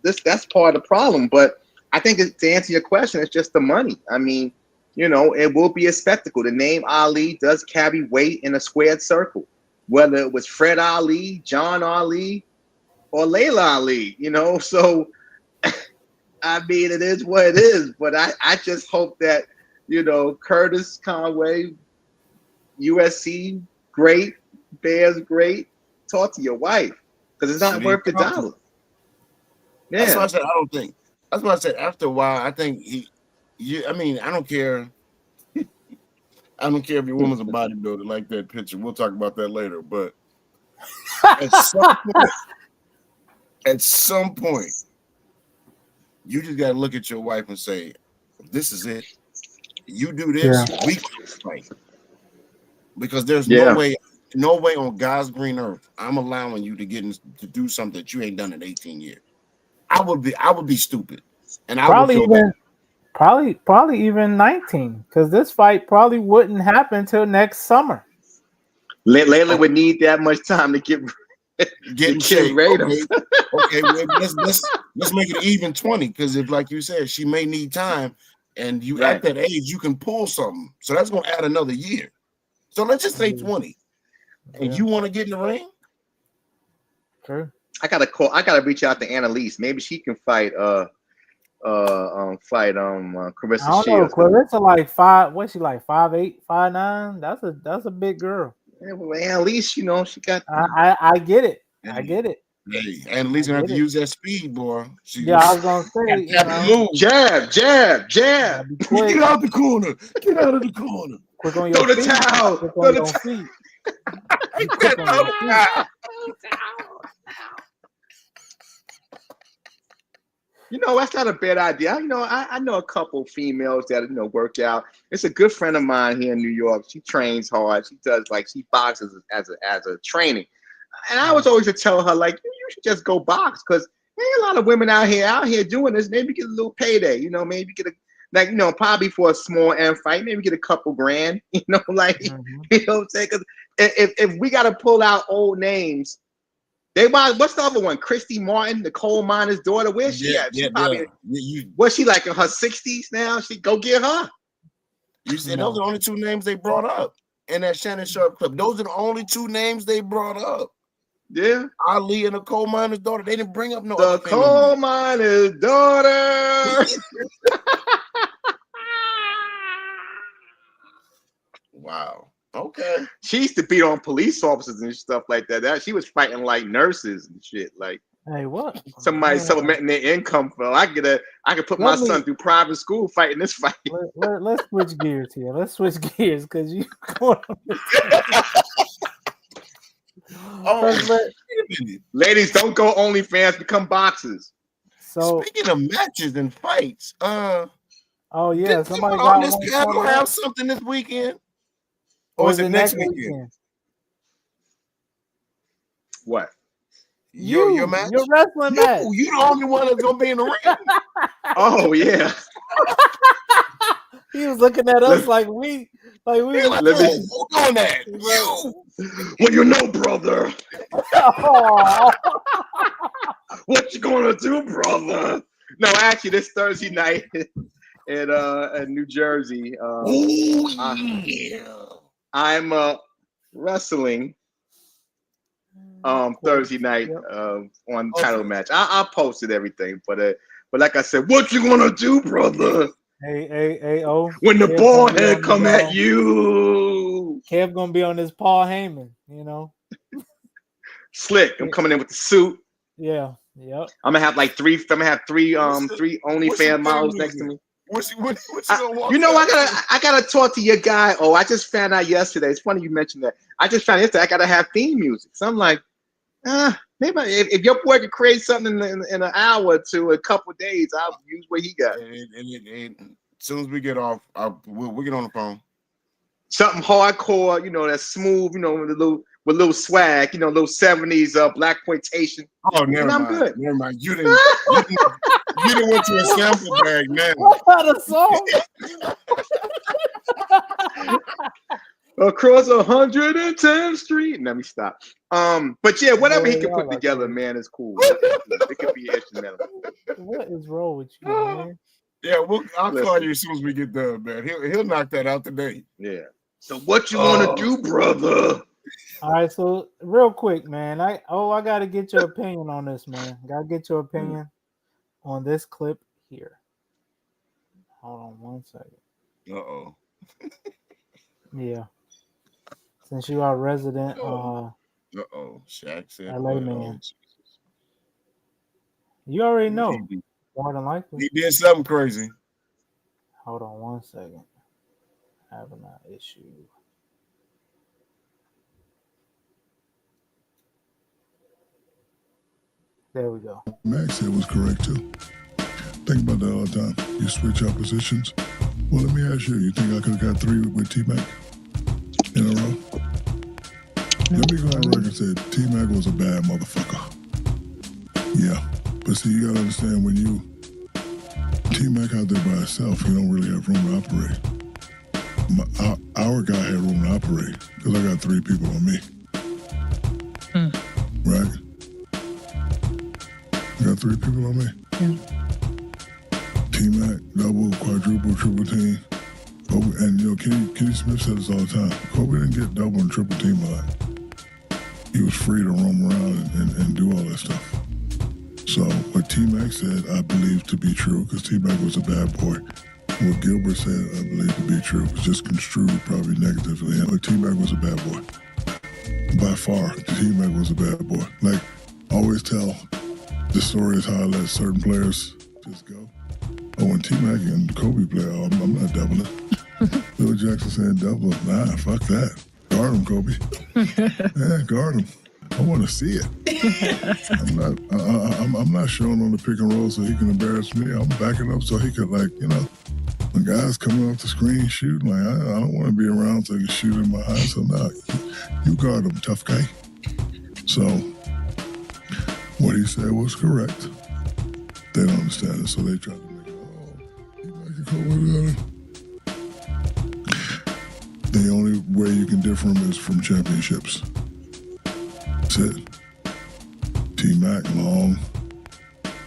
that's part of the problem. But I think to answer your question, it's just the money. I mean, it will be a spectacle. The name Ali does carry weight in a squared circle, whether it was Fred Ali, John Ali, or Layla Ali, so I mean, it is what it is. But I just hope that, Curtis Conway, USC, great, Bears, great. Talk to your wife, because it's not worth the dollar. Yeah. That's why I said I don't think. That's why I said after a while, I think I mean, I don't care. I don't care if your woman's a bodybuilder like that picture. We'll talk about that later. But at some point, you just got to look at your wife and say, "This is it. You do this, we can fight." Because there's no way on God's green earth I'm allowing you to to do something that you ain't done in 18 years. I would be stupid, and probably even 19, because this fight probably wouldn't happen till next summer. Layla would need that much time to get in shape. Okay, well, let's make it even 20, because if, like you said, she may need time, and you at that age, you can pull something. So that's going to add another year. So let's just say 20. And you want to get in the ring? Sure. I gotta reach out to Annalise. Maybe she can fight Clarissa I don't know. Clarissa like 5. What's she like? 5'8", 5'9"? That's a big girl. Yeah, well, Annalise, she got. I get it. I get it. Hey, Annalise gonna have to use that speed, boy. I was gonna say, jab. Get out the corner. Get out of the corner. Quick on your feet. Towel. Quick on your feet. That's not a bad idea. I know a couple females that work out. It's a good friend of mine here in New York. She trains hard. She does she boxes as a training. And I was always to tell her you should just go box, because there ain't a lot of women out here doing this. Maybe get a little payday. Maybe get probably for a small end fight, maybe get a couple grand. You know what I'm saying? Because if we got to pull out old names. What's the other one? Christy Martin, the coal miner's daughter. Where's she at? What's she like in her 60s now? She go get her. You said those are the only two names they brought up in that Shannon Sharp clip. Those are the only two names they brought up. Yeah. Ali and the coal miner's daughter. They didn't bring up no the coal miner's daughter. Wow. Okay. She used to beat on police officers and stuff like that. She was fighting like nurses and shit. Hey, what? Somebody supplementing their income for. I could put my son through private school fighting this fight. Let's switch gears here. Let's switch gears, because you going ladies, don't go OnlyFans, become boxers. So speaking of matches and fights, oh yeah, did somebody got on this panel have something this weekend? Or is it next weekend? What? Your match? Your wrestling match. You the only one that's gonna be in the ring. Oh yeah. He was looking at us like Like we Like, Let me- who doing that? You. Well, you know, brother. Oh. What you gonna do, brother? No, actually, this Thursday night in New Jersey. I'm wrestling Thursday night on title match. I posted everything, but like I said, what you gonna do, brother? Hey, oh. When the ball head come at you. Kev gonna be on this Paul Heyman, you know. Slick. I'm coming in with the suit. Yeah. Yep. I'm gonna have like three OnlyFans models next to me. You know, I gotta talk to your guy. Oh, I just found out yesterday. It's funny you mentioned that. I just found out yesterday I gotta have theme music. So I'm like, maybe if your boy could create something in an hour or two, a couple of days, I'll use what he got. As soon as we get off, we'll get on the phone. Something hardcore, you know, that's smooth, you know, with a little swag, you know, little 70s black exploitation. Oh, never mind. I'm good. Never mind. You didn't went to a sample bag now. What kind of song? Across 110th Street. Let me stop. But yeah, whatever he can put together, man, is cool. It could be instrumental. What is wrong with you, man? Yeah, I'll call you as soon as we get done, man. He'll knock that out today. Yeah. So what you want to do, brother? All right, so real quick, man. I gotta get your opinion on this, man. Gotta get your opinion on this clip here. Hold on 1 second. Uh-oh. Yeah. Since you are resident Shaq said LA man. You already know. More than likely. He did something crazy. Hold on 1 second. Having an issue. There we go. Max said was correct too. Think about that all the time. You switch up positions. Well, let me ask you, you think I could have got 3 with T-Mac in a row? Let me go on record and say T-Mac was a bad motherfucker. Yeah. But see, you gotta understand when T-Mac out there by himself, he don't really have room to operate. Our guy had room to operate because I got 3 people on me. Right? I got 3 people on me. Yeah. T-Mac, double, quadruple, triple team. Kobe, and you know, Kenny Smith said this all the time. Kobe didn't get double and triple team a lot. He was free to roam around and do all that stuff. So what T-Mac said, I believe to be true, because T-Mac was a bad boy. What Gilbert said, I believe to be true. It was just construed probably negatively. But T-Mac was a bad boy. By far, T-Mac was a bad boy. Like, I always tell the story is how I let certain players just go. Oh, when T-Mac and Kobe play, I'm not doubling. Bill Jackson saying double. Nah, fuck that. Guard him, Kobe. Yeah, guard him. I want to see it. I'm not showing on the pick and roll so he can embarrass me. I'm backing up so he could, like, you know, when guys coming off the screen shooting, like, I don't want to be around so he can shoot in my eyes. So now, you guard him, tough guy. So what he said was correct. They don't understand it, so they try to make it, the only way you can differ them is from championships. That's it. T-Mac, long,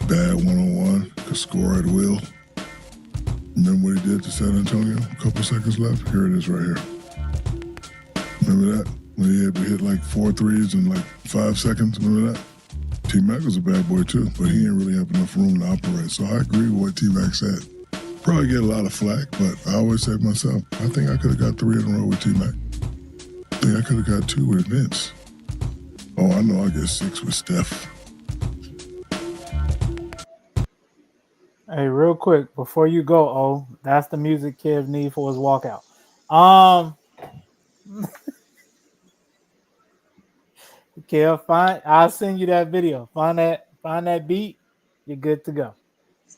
bad one-on-one, could score at will. Remember what he did to San Antonio? A couple seconds left. Here it is right here. Remember that? When he had to hit like 4 threes in like 5 seconds? Remember that? T-Mac was a bad boy too, but he didn't really have enough room to operate. So I agree with what T-Mac said. Probably get a lot of flack, but I always say to myself, I think I could have got 3 in a row with T-Mac. I think I could have got 2 with Vince. Oh, I know I'll get 6 with Steph. Hey, real quick, before you go, that's the music Kev need for his walkout. Kev, I'll send you that video. Find that beat, you're good to go.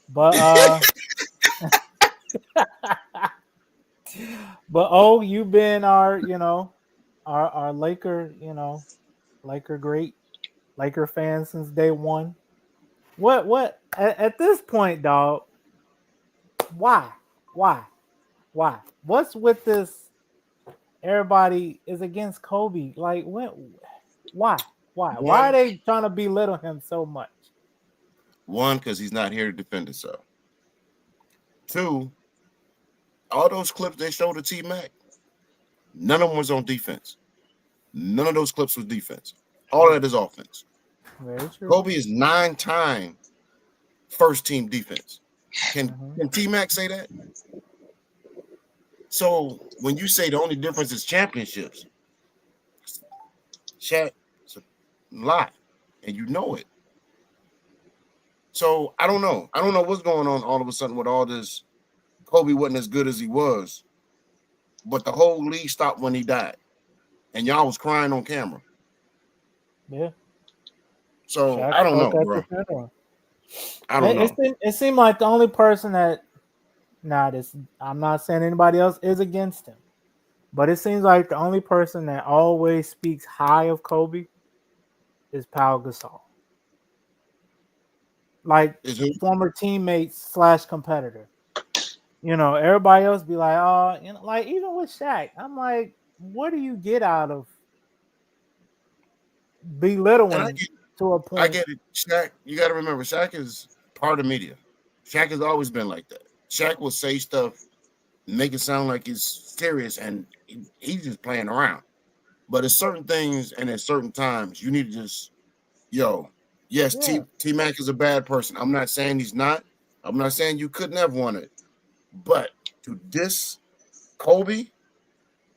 But but you've been our Laker, Laker great, Laker fan since day one. What at this point, dog? Why? What's with this everybody is against Kobe. Like, when? Why? Why One, are they trying to belittle him so much? One, because he's not here to defend himself. Two, all those clips they showed of T-Mac, none of them was on defense. None of those clips was defense. All that is offense. Very true. Kobe is 9-time first team defense. Can T-Mac say that? So when you say the only difference is championships, Shaq, it's a lie, and you know it. So I don't know. I don't know what's going on all of a sudden with all this. Kobe wasn't as good as he was, but the whole league stopped when he died, and y'all was crying on camera. Yeah. So Shaq I don't know, spoke at bro. the funeral. I don't know. It seemed like the only person that, I'm not saying anybody else is against him, but it seems like the only person that always speaks high of Kobe is Pau Gasol. Like, former teammates / competitor. You know, everybody else be like, oh, you know, like even with Shaq, I'm like, what do you get out of belittling to a point? I get it. Shaq, you got to remember, Shaq is part of media. Shaq has always been like that. Shaq will say stuff, make it sound like it's serious, and he's just playing around. But at certain things and at certain times, you need to just, yes, Yeah. T-Mac is a bad person. I'm not saying he's not. I'm not saying you couldn't have won it. But to diss Kobe,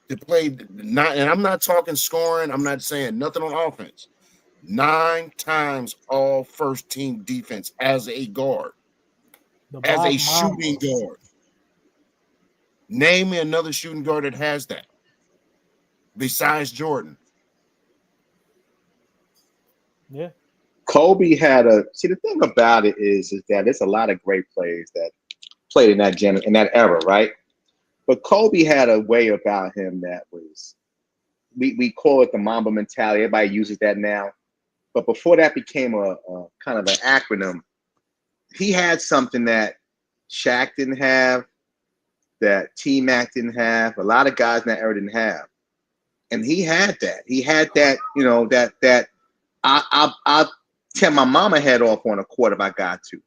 to play and I'm not talking scoring. I'm not saying nothing on offense. 9 times all first team defense as a guard, as a shooting guard. Name me another shooting guard that has that besides Jordan. Yeah. Kobe had the thing about it is that there's a lot of great players that played in that era, right? But Kobe had a way about him that was, we call it the Mamba mentality. Everybody uses that now. But before that became a kind of an acronym, he had something that Shaq didn't have, that T-Mac didn't have, a lot of guys in that era didn't have. And he had that. He had that, that I'll tear my mama head off on a court if I got to.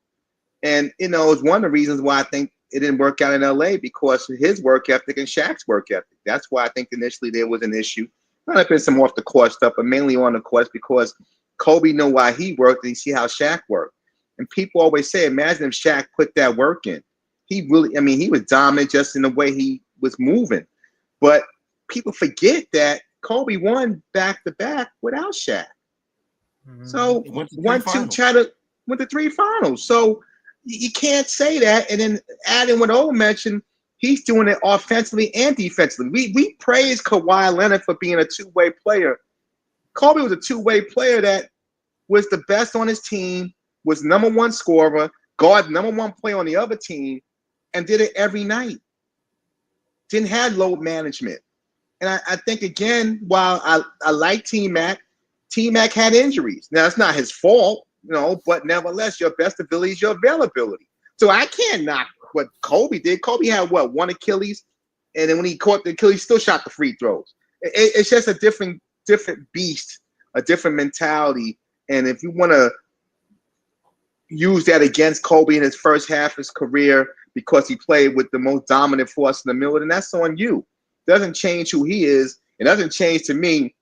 And, it's one of the reasons why I think it didn't work out in LA, because of his work ethic and Shaq's work ethic. That's why I think initially there was an issue. Might have been some off the court stuff, but mainly on the court, because Kobe knew why he worked and he see how Shaq worked. And people always say, imagine if Shaq put that work in. He really, he was dominant just in the way he was moving. But people forget that Kobe won back-to-back without Shaq. So went to 3 finals. So you can't say that. And then adding what O mentioned, he's doing it offensively and defensively. We praise Kawhi Leonard for being a two-way player. Kobe was a two-way player that was the best on his team, was number one scorer, guard number one player on the other team, and did it every night. Didn't have load management. And I think, again, while I like T-Mac had injuries. Now, it's not his fault, but nevertheless, your best ability is your availability. So I can't knock what Kobe did. Kobe had, one Achilles? And then when he caught the Achilles, he still shot the free throws. It's just a different beast, a different mentality. And if you want to use that against Kobe in his first half of his career because he played with the most dominant force in the middle, then that's on you. Doesn't change who he is. It doesn't change, to me,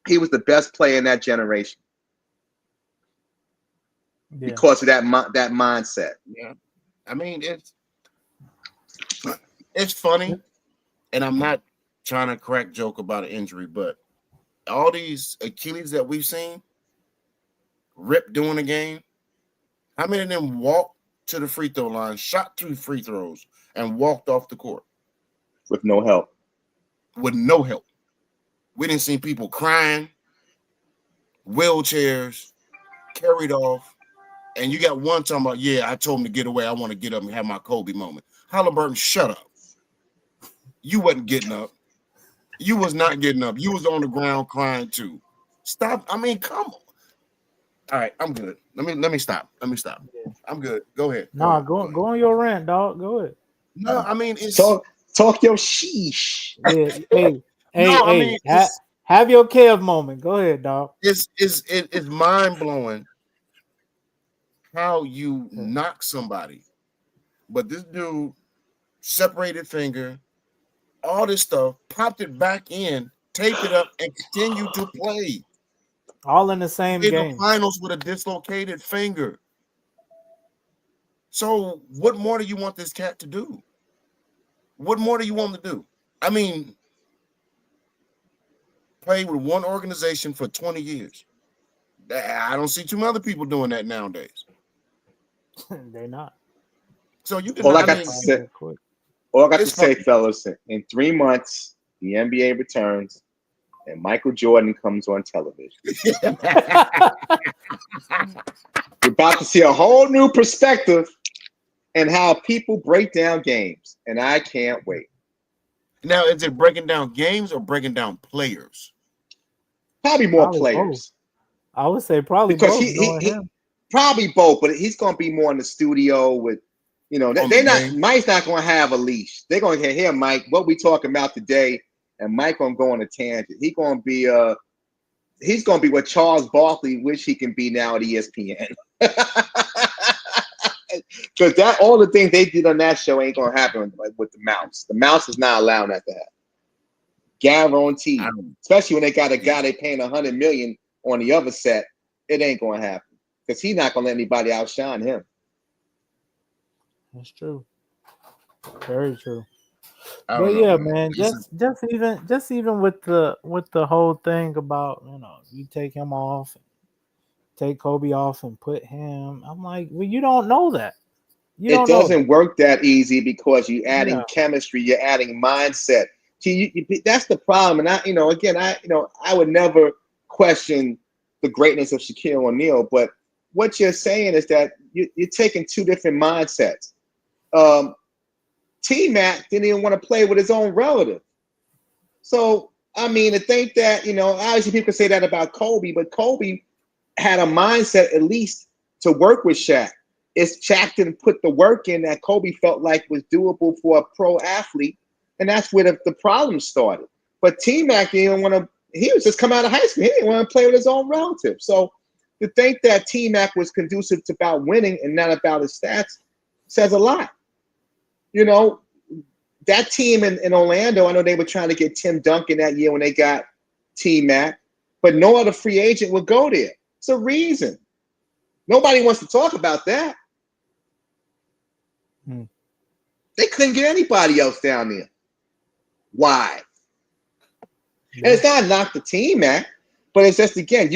he was the best player in that generation. Yeah. Because of that mindset. Yeah. It's funny, and I'm not trying to crack joke about an injury, but all these Achilles that we've seen, Rip doing the game, how many of them walked to the free throw line, shot 3 free throws, and walked off the court? With no help. With no help. We didn't see people crying, wheelchairs, carried off. And you got one talking about, I told him to get away. I want to get up and have my Kobe moment. Halliburton, shut up. You wasn't getting up. You was not getting up. You was on the ground crying too. Stop. Come on. All right, I'm good. Let me stop. Yeah. I'm good. Go ahead. Go on your rant, dog. Go ahead. No, it's talk your sheesh. Yeah, hey, Have your Kev moment. Go ahead, dog. It's mind blowing how you knock somebody, but this dude separated finger, all this stuff, popped it back in, taped it up, and continued to play. All in the same game. The finals with a dislocated finger. So, what more do you want this cat to do? What more do you want to do? I mean, play with one organization for 20 years. I don't see too many other people doing that nowadays. They're not. So you can. All I got to say, fellas, in 3 months, the NBA returns, and Michael Jordan comes on television. We're about to see a whole new perspective and how people break down games, and I can't wait. Now, is it breaking down games or breaking down players? Probably more players. Both. I would say probably because both. He probably both, but he's going to be more in the studio with, Mike's not going to have a leash. They're going to hear Mike, what we talking about today, and Mike going to go on a tangent. He's going to be what Charles Barkley wish he can be now at ESPN. Because all the things they did on that show ain't gonna happen with the mouse. The mouse is not allowing that to happen. Guaranteed. Especially when they got a guy they paying $100 million on the other set, it ain't gonna happen because he's not gonna let anybody outshine him. That's true. Very true. But yeah, man, just even with the whole thing about you take him off, take Kobe off, and put him. I'm like, well, you don't know that. It doesn't work that easy because you're adding chemistry, you're adding mindset. See, that's the problem. And I would never question the greatness of Shaquille O'Neal, but what you're saying is that you're taking two different mindsets. T-Mac didn't even want to play with his own relative. So, I mean, to think that, obviously people say that about Kobe, but Kobe had a mindset at least to work with Shaq. It's Shaq didn't put the work in that Kobe felt like was doable for a pro athlete, and that's where the problem started. But T-Mac didn't want to, he was just come out of high school. He didn't want to play with his own relative. So to think that T-Mac was conducive to about winning and not about his stats says a lot. That team in Orlando, I know they were trying to get Tim Duncan that year when they got T-Mac, but no other free agent would go there. It's a reason. Nobody wants to talk about that. They couldn't get anybody else down there. Why? Yeah. And it's not knock the team, man, but it's just, again,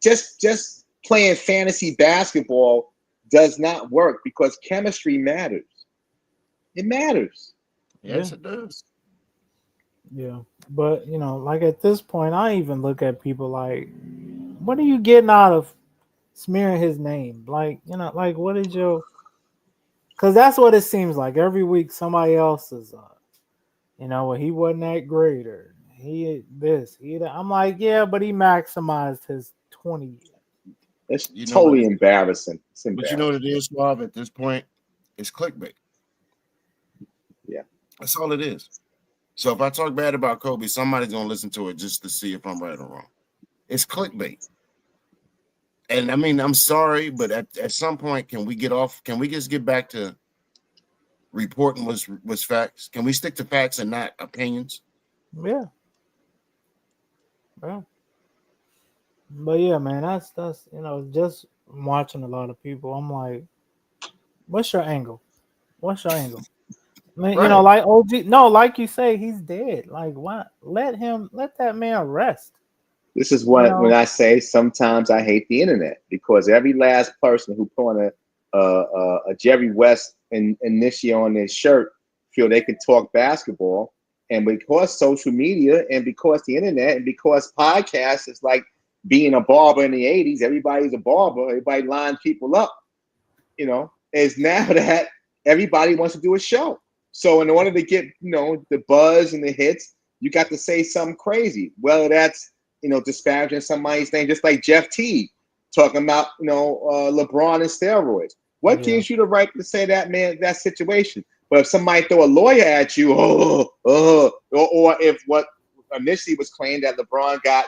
just playing fantasy basketball does not work because chemistry matters. It matters. Yes, it does. Yeah. But, like at this point, I even look at people like, what are you getting out of smearing his name? Like, what did you? Because that's what it seems like. Every week somebody else is, well, he wasn't that great or he this, he that. I'm like, yeah, but he maximized his 20 years. It's totally embarrassing. It's embarrassing. But you know what it is, Suave, at this point? It's clickbait. Yeah. That's all it is. So if I talk bad about Kobe, somebody's going to listen to it just to see if I'm right or wrong. It's clickbait. And I mean, I'm sorry, but at some point, can we get off? Can we just get back to reporting was facts? Can we stick to facts and not opinions? Yeah. Well, but yeah, man, that's just watching a lot of people. I'm like, what's your angle? What's your angle? I mean, Right. Like OG. No, like you say, he's dead. Like, what? Let that man rest. This is what when I say sometimes I hate the internet because every last person who put on a Jerry West initial on their shirt feel they could talk basketball, and because social media and because the internet and because podcasts is like being a barber in the 80s, everybody's a barber, everybody lines people up, is now that everybody wants to do a show. So in order to get the buzz and the hits, you got to say something crazy, whether that's disparaging somebody's name, just like Jeff Teague talking about, LeBron and steroids. What gives you the right to say that, man, that situation? But if somebody throw a lawyer at you, or if what initially was claimed that LeBron got,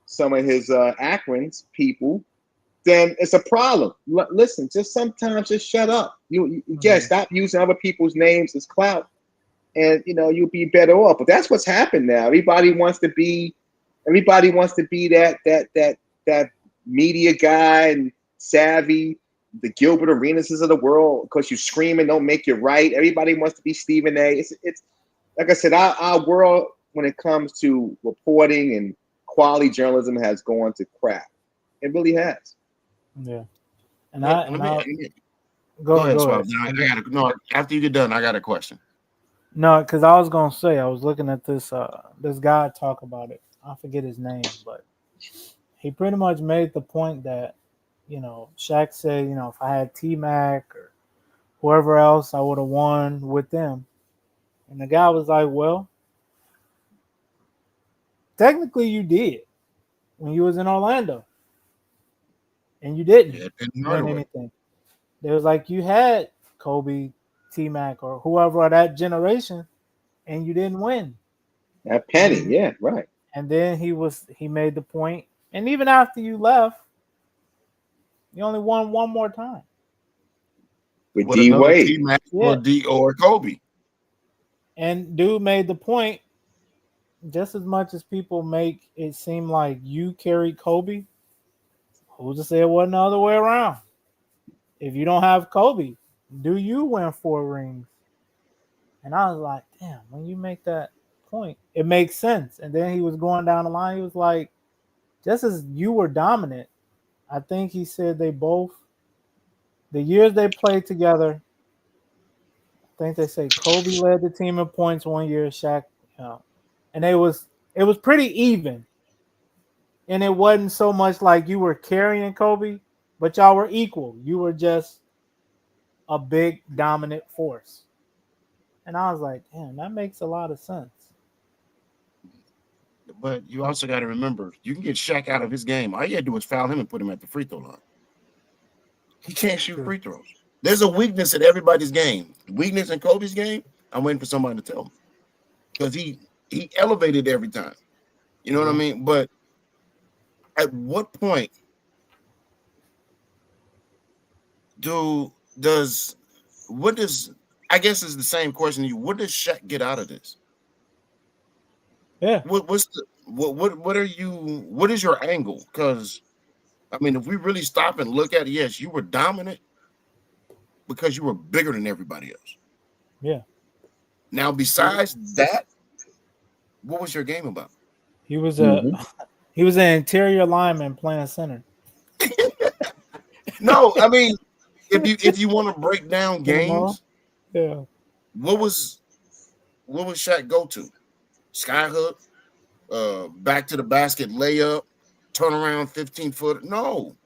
some of his Akron's people, then it's a problem. Listen, just sometimes just shut up. Stop using other people's names as clout, and you'll be better off. But that's what's happened now. Everybody wants to be that media guy and savvy, the Gilbert Arenases of the world, because you screaming don't make you right. Everybody wants to be Stephen A. It's like I said, our world when it comes to reporting and quality journalism has gone to crap. It really has. Yeah. And go ahead, Swab. After you get done, I got a question. No, because I was gonna say I was looking at this guy talk about it. I forget his name, but he pretty much made the point that, Shaq said, if I had T-Mac or whoever else, I would have won with them. And the guy was like, well, technically you did when you was in Orlando. And you didn't win anything. It was like you had Kobe, T-Mac, or whoever of that generation, and you didn't win. That penny, yeah, right. And then he made the point, and even after you left, you only won one more time. With D Wade. T-Mac or Kobe. And dude made the point, just as much as people make it seem like you carried Kobe, who's to say it wasn't the other way around? If you don't have Kobe, do you win 4 rings? And I was like, damn, when you make that point, it makes sense. And then he was going down the line. He was like, just as you were dominant, I think he said the years they played together, I think they say Kobe led the team in points one year, Shaq, and it was pretty even. And it wasn't so much like you were carrying Kobe, but y'all were equal. You were just a big dominant force. And I was like, damn, that makes a lot of sense. But you also got to remember, you can get Shaq out of his game. All you got to do is foul him and put him at the free throw line. He can't shoot free throws. There's a weakness in everybody's game. The weakness in Kobe's game, I'm waiting for somebody to tell me. Because he elevated every time. You know what I mean? But at what point I guess it's the same question to you. What does Shaq get out of this? Yeah. What is your angle? Because I mean, if we really stop and look at it, yes, you were dominant because you were bigger than everybody else. Yeah. Now, besides that, what was your game about? He was an interior lineman playing center. No, I mean, if you want to break down games, yeah. What was Shaq go to? Skyhook, back to the basket layup, turn around 15-foot. No.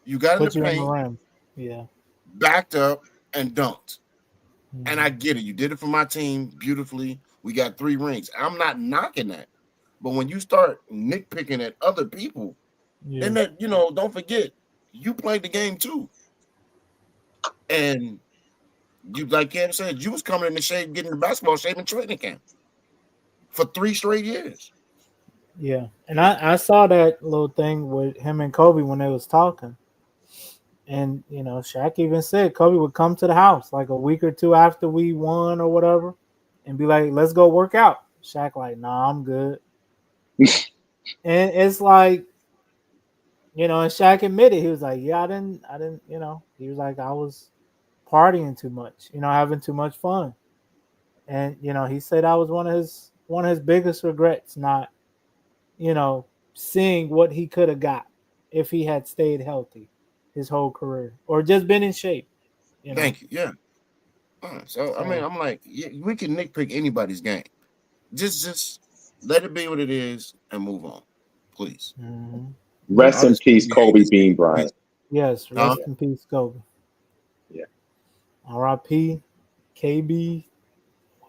You got in the paint, backed up, and dunked. And I get it. You did it for my team beautifully. We got 3 rings. I'm not knocking that. But when you start nitpicking at other people, then that, don't forget, you played the game too. And you, like Cam said, you was coming in the shape, getting the basketball shape in training camp for 3 straight years. Yeah. And I saw that little thing with him and Kobe when they was talking. And, Shaq even said Kobe would come to the house like a week or 2 after we won or whatever and be like, let's go work out. Shaq like, nah, I'm good. And it's like, and Shaq admitted, he was like, yeah, I didn't, he was like, I was partying too much, having too much fun. And, he said that was one of his biggest regrets, not, seeing what he could have got if he had stayed healthy his whole career or just been in shape. Thank you. Yeah. So, I mean, I'm like, we can nitpick anybody's game. Just let it be what it is and move on, please. Mm-hmm. Rest in peace, Kobe Bean Bryant. Yes, rest in peace, Kobe. Yeah. R.I.P. KB,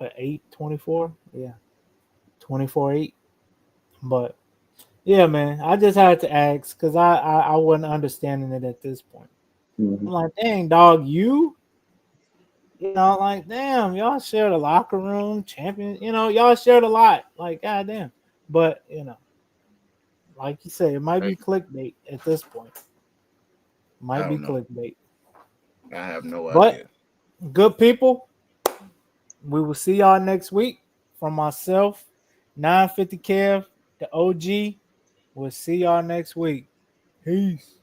8/24? Yeah. 24/8. But yeah, man, I just had to ask because I wasn't understanding it at this point. I'm like, dang, dog, you You know, like, damn, y'all shared a locker room, champion. You know, y'all shared a lot. Like, goddamn. But, you know, like you say, it might be clickbait at this point. Might be clickbait. I have no idea. But good people, we will see y'all next week. From myself, 950 Kev, the OG. We'll see y'all next week. Peace.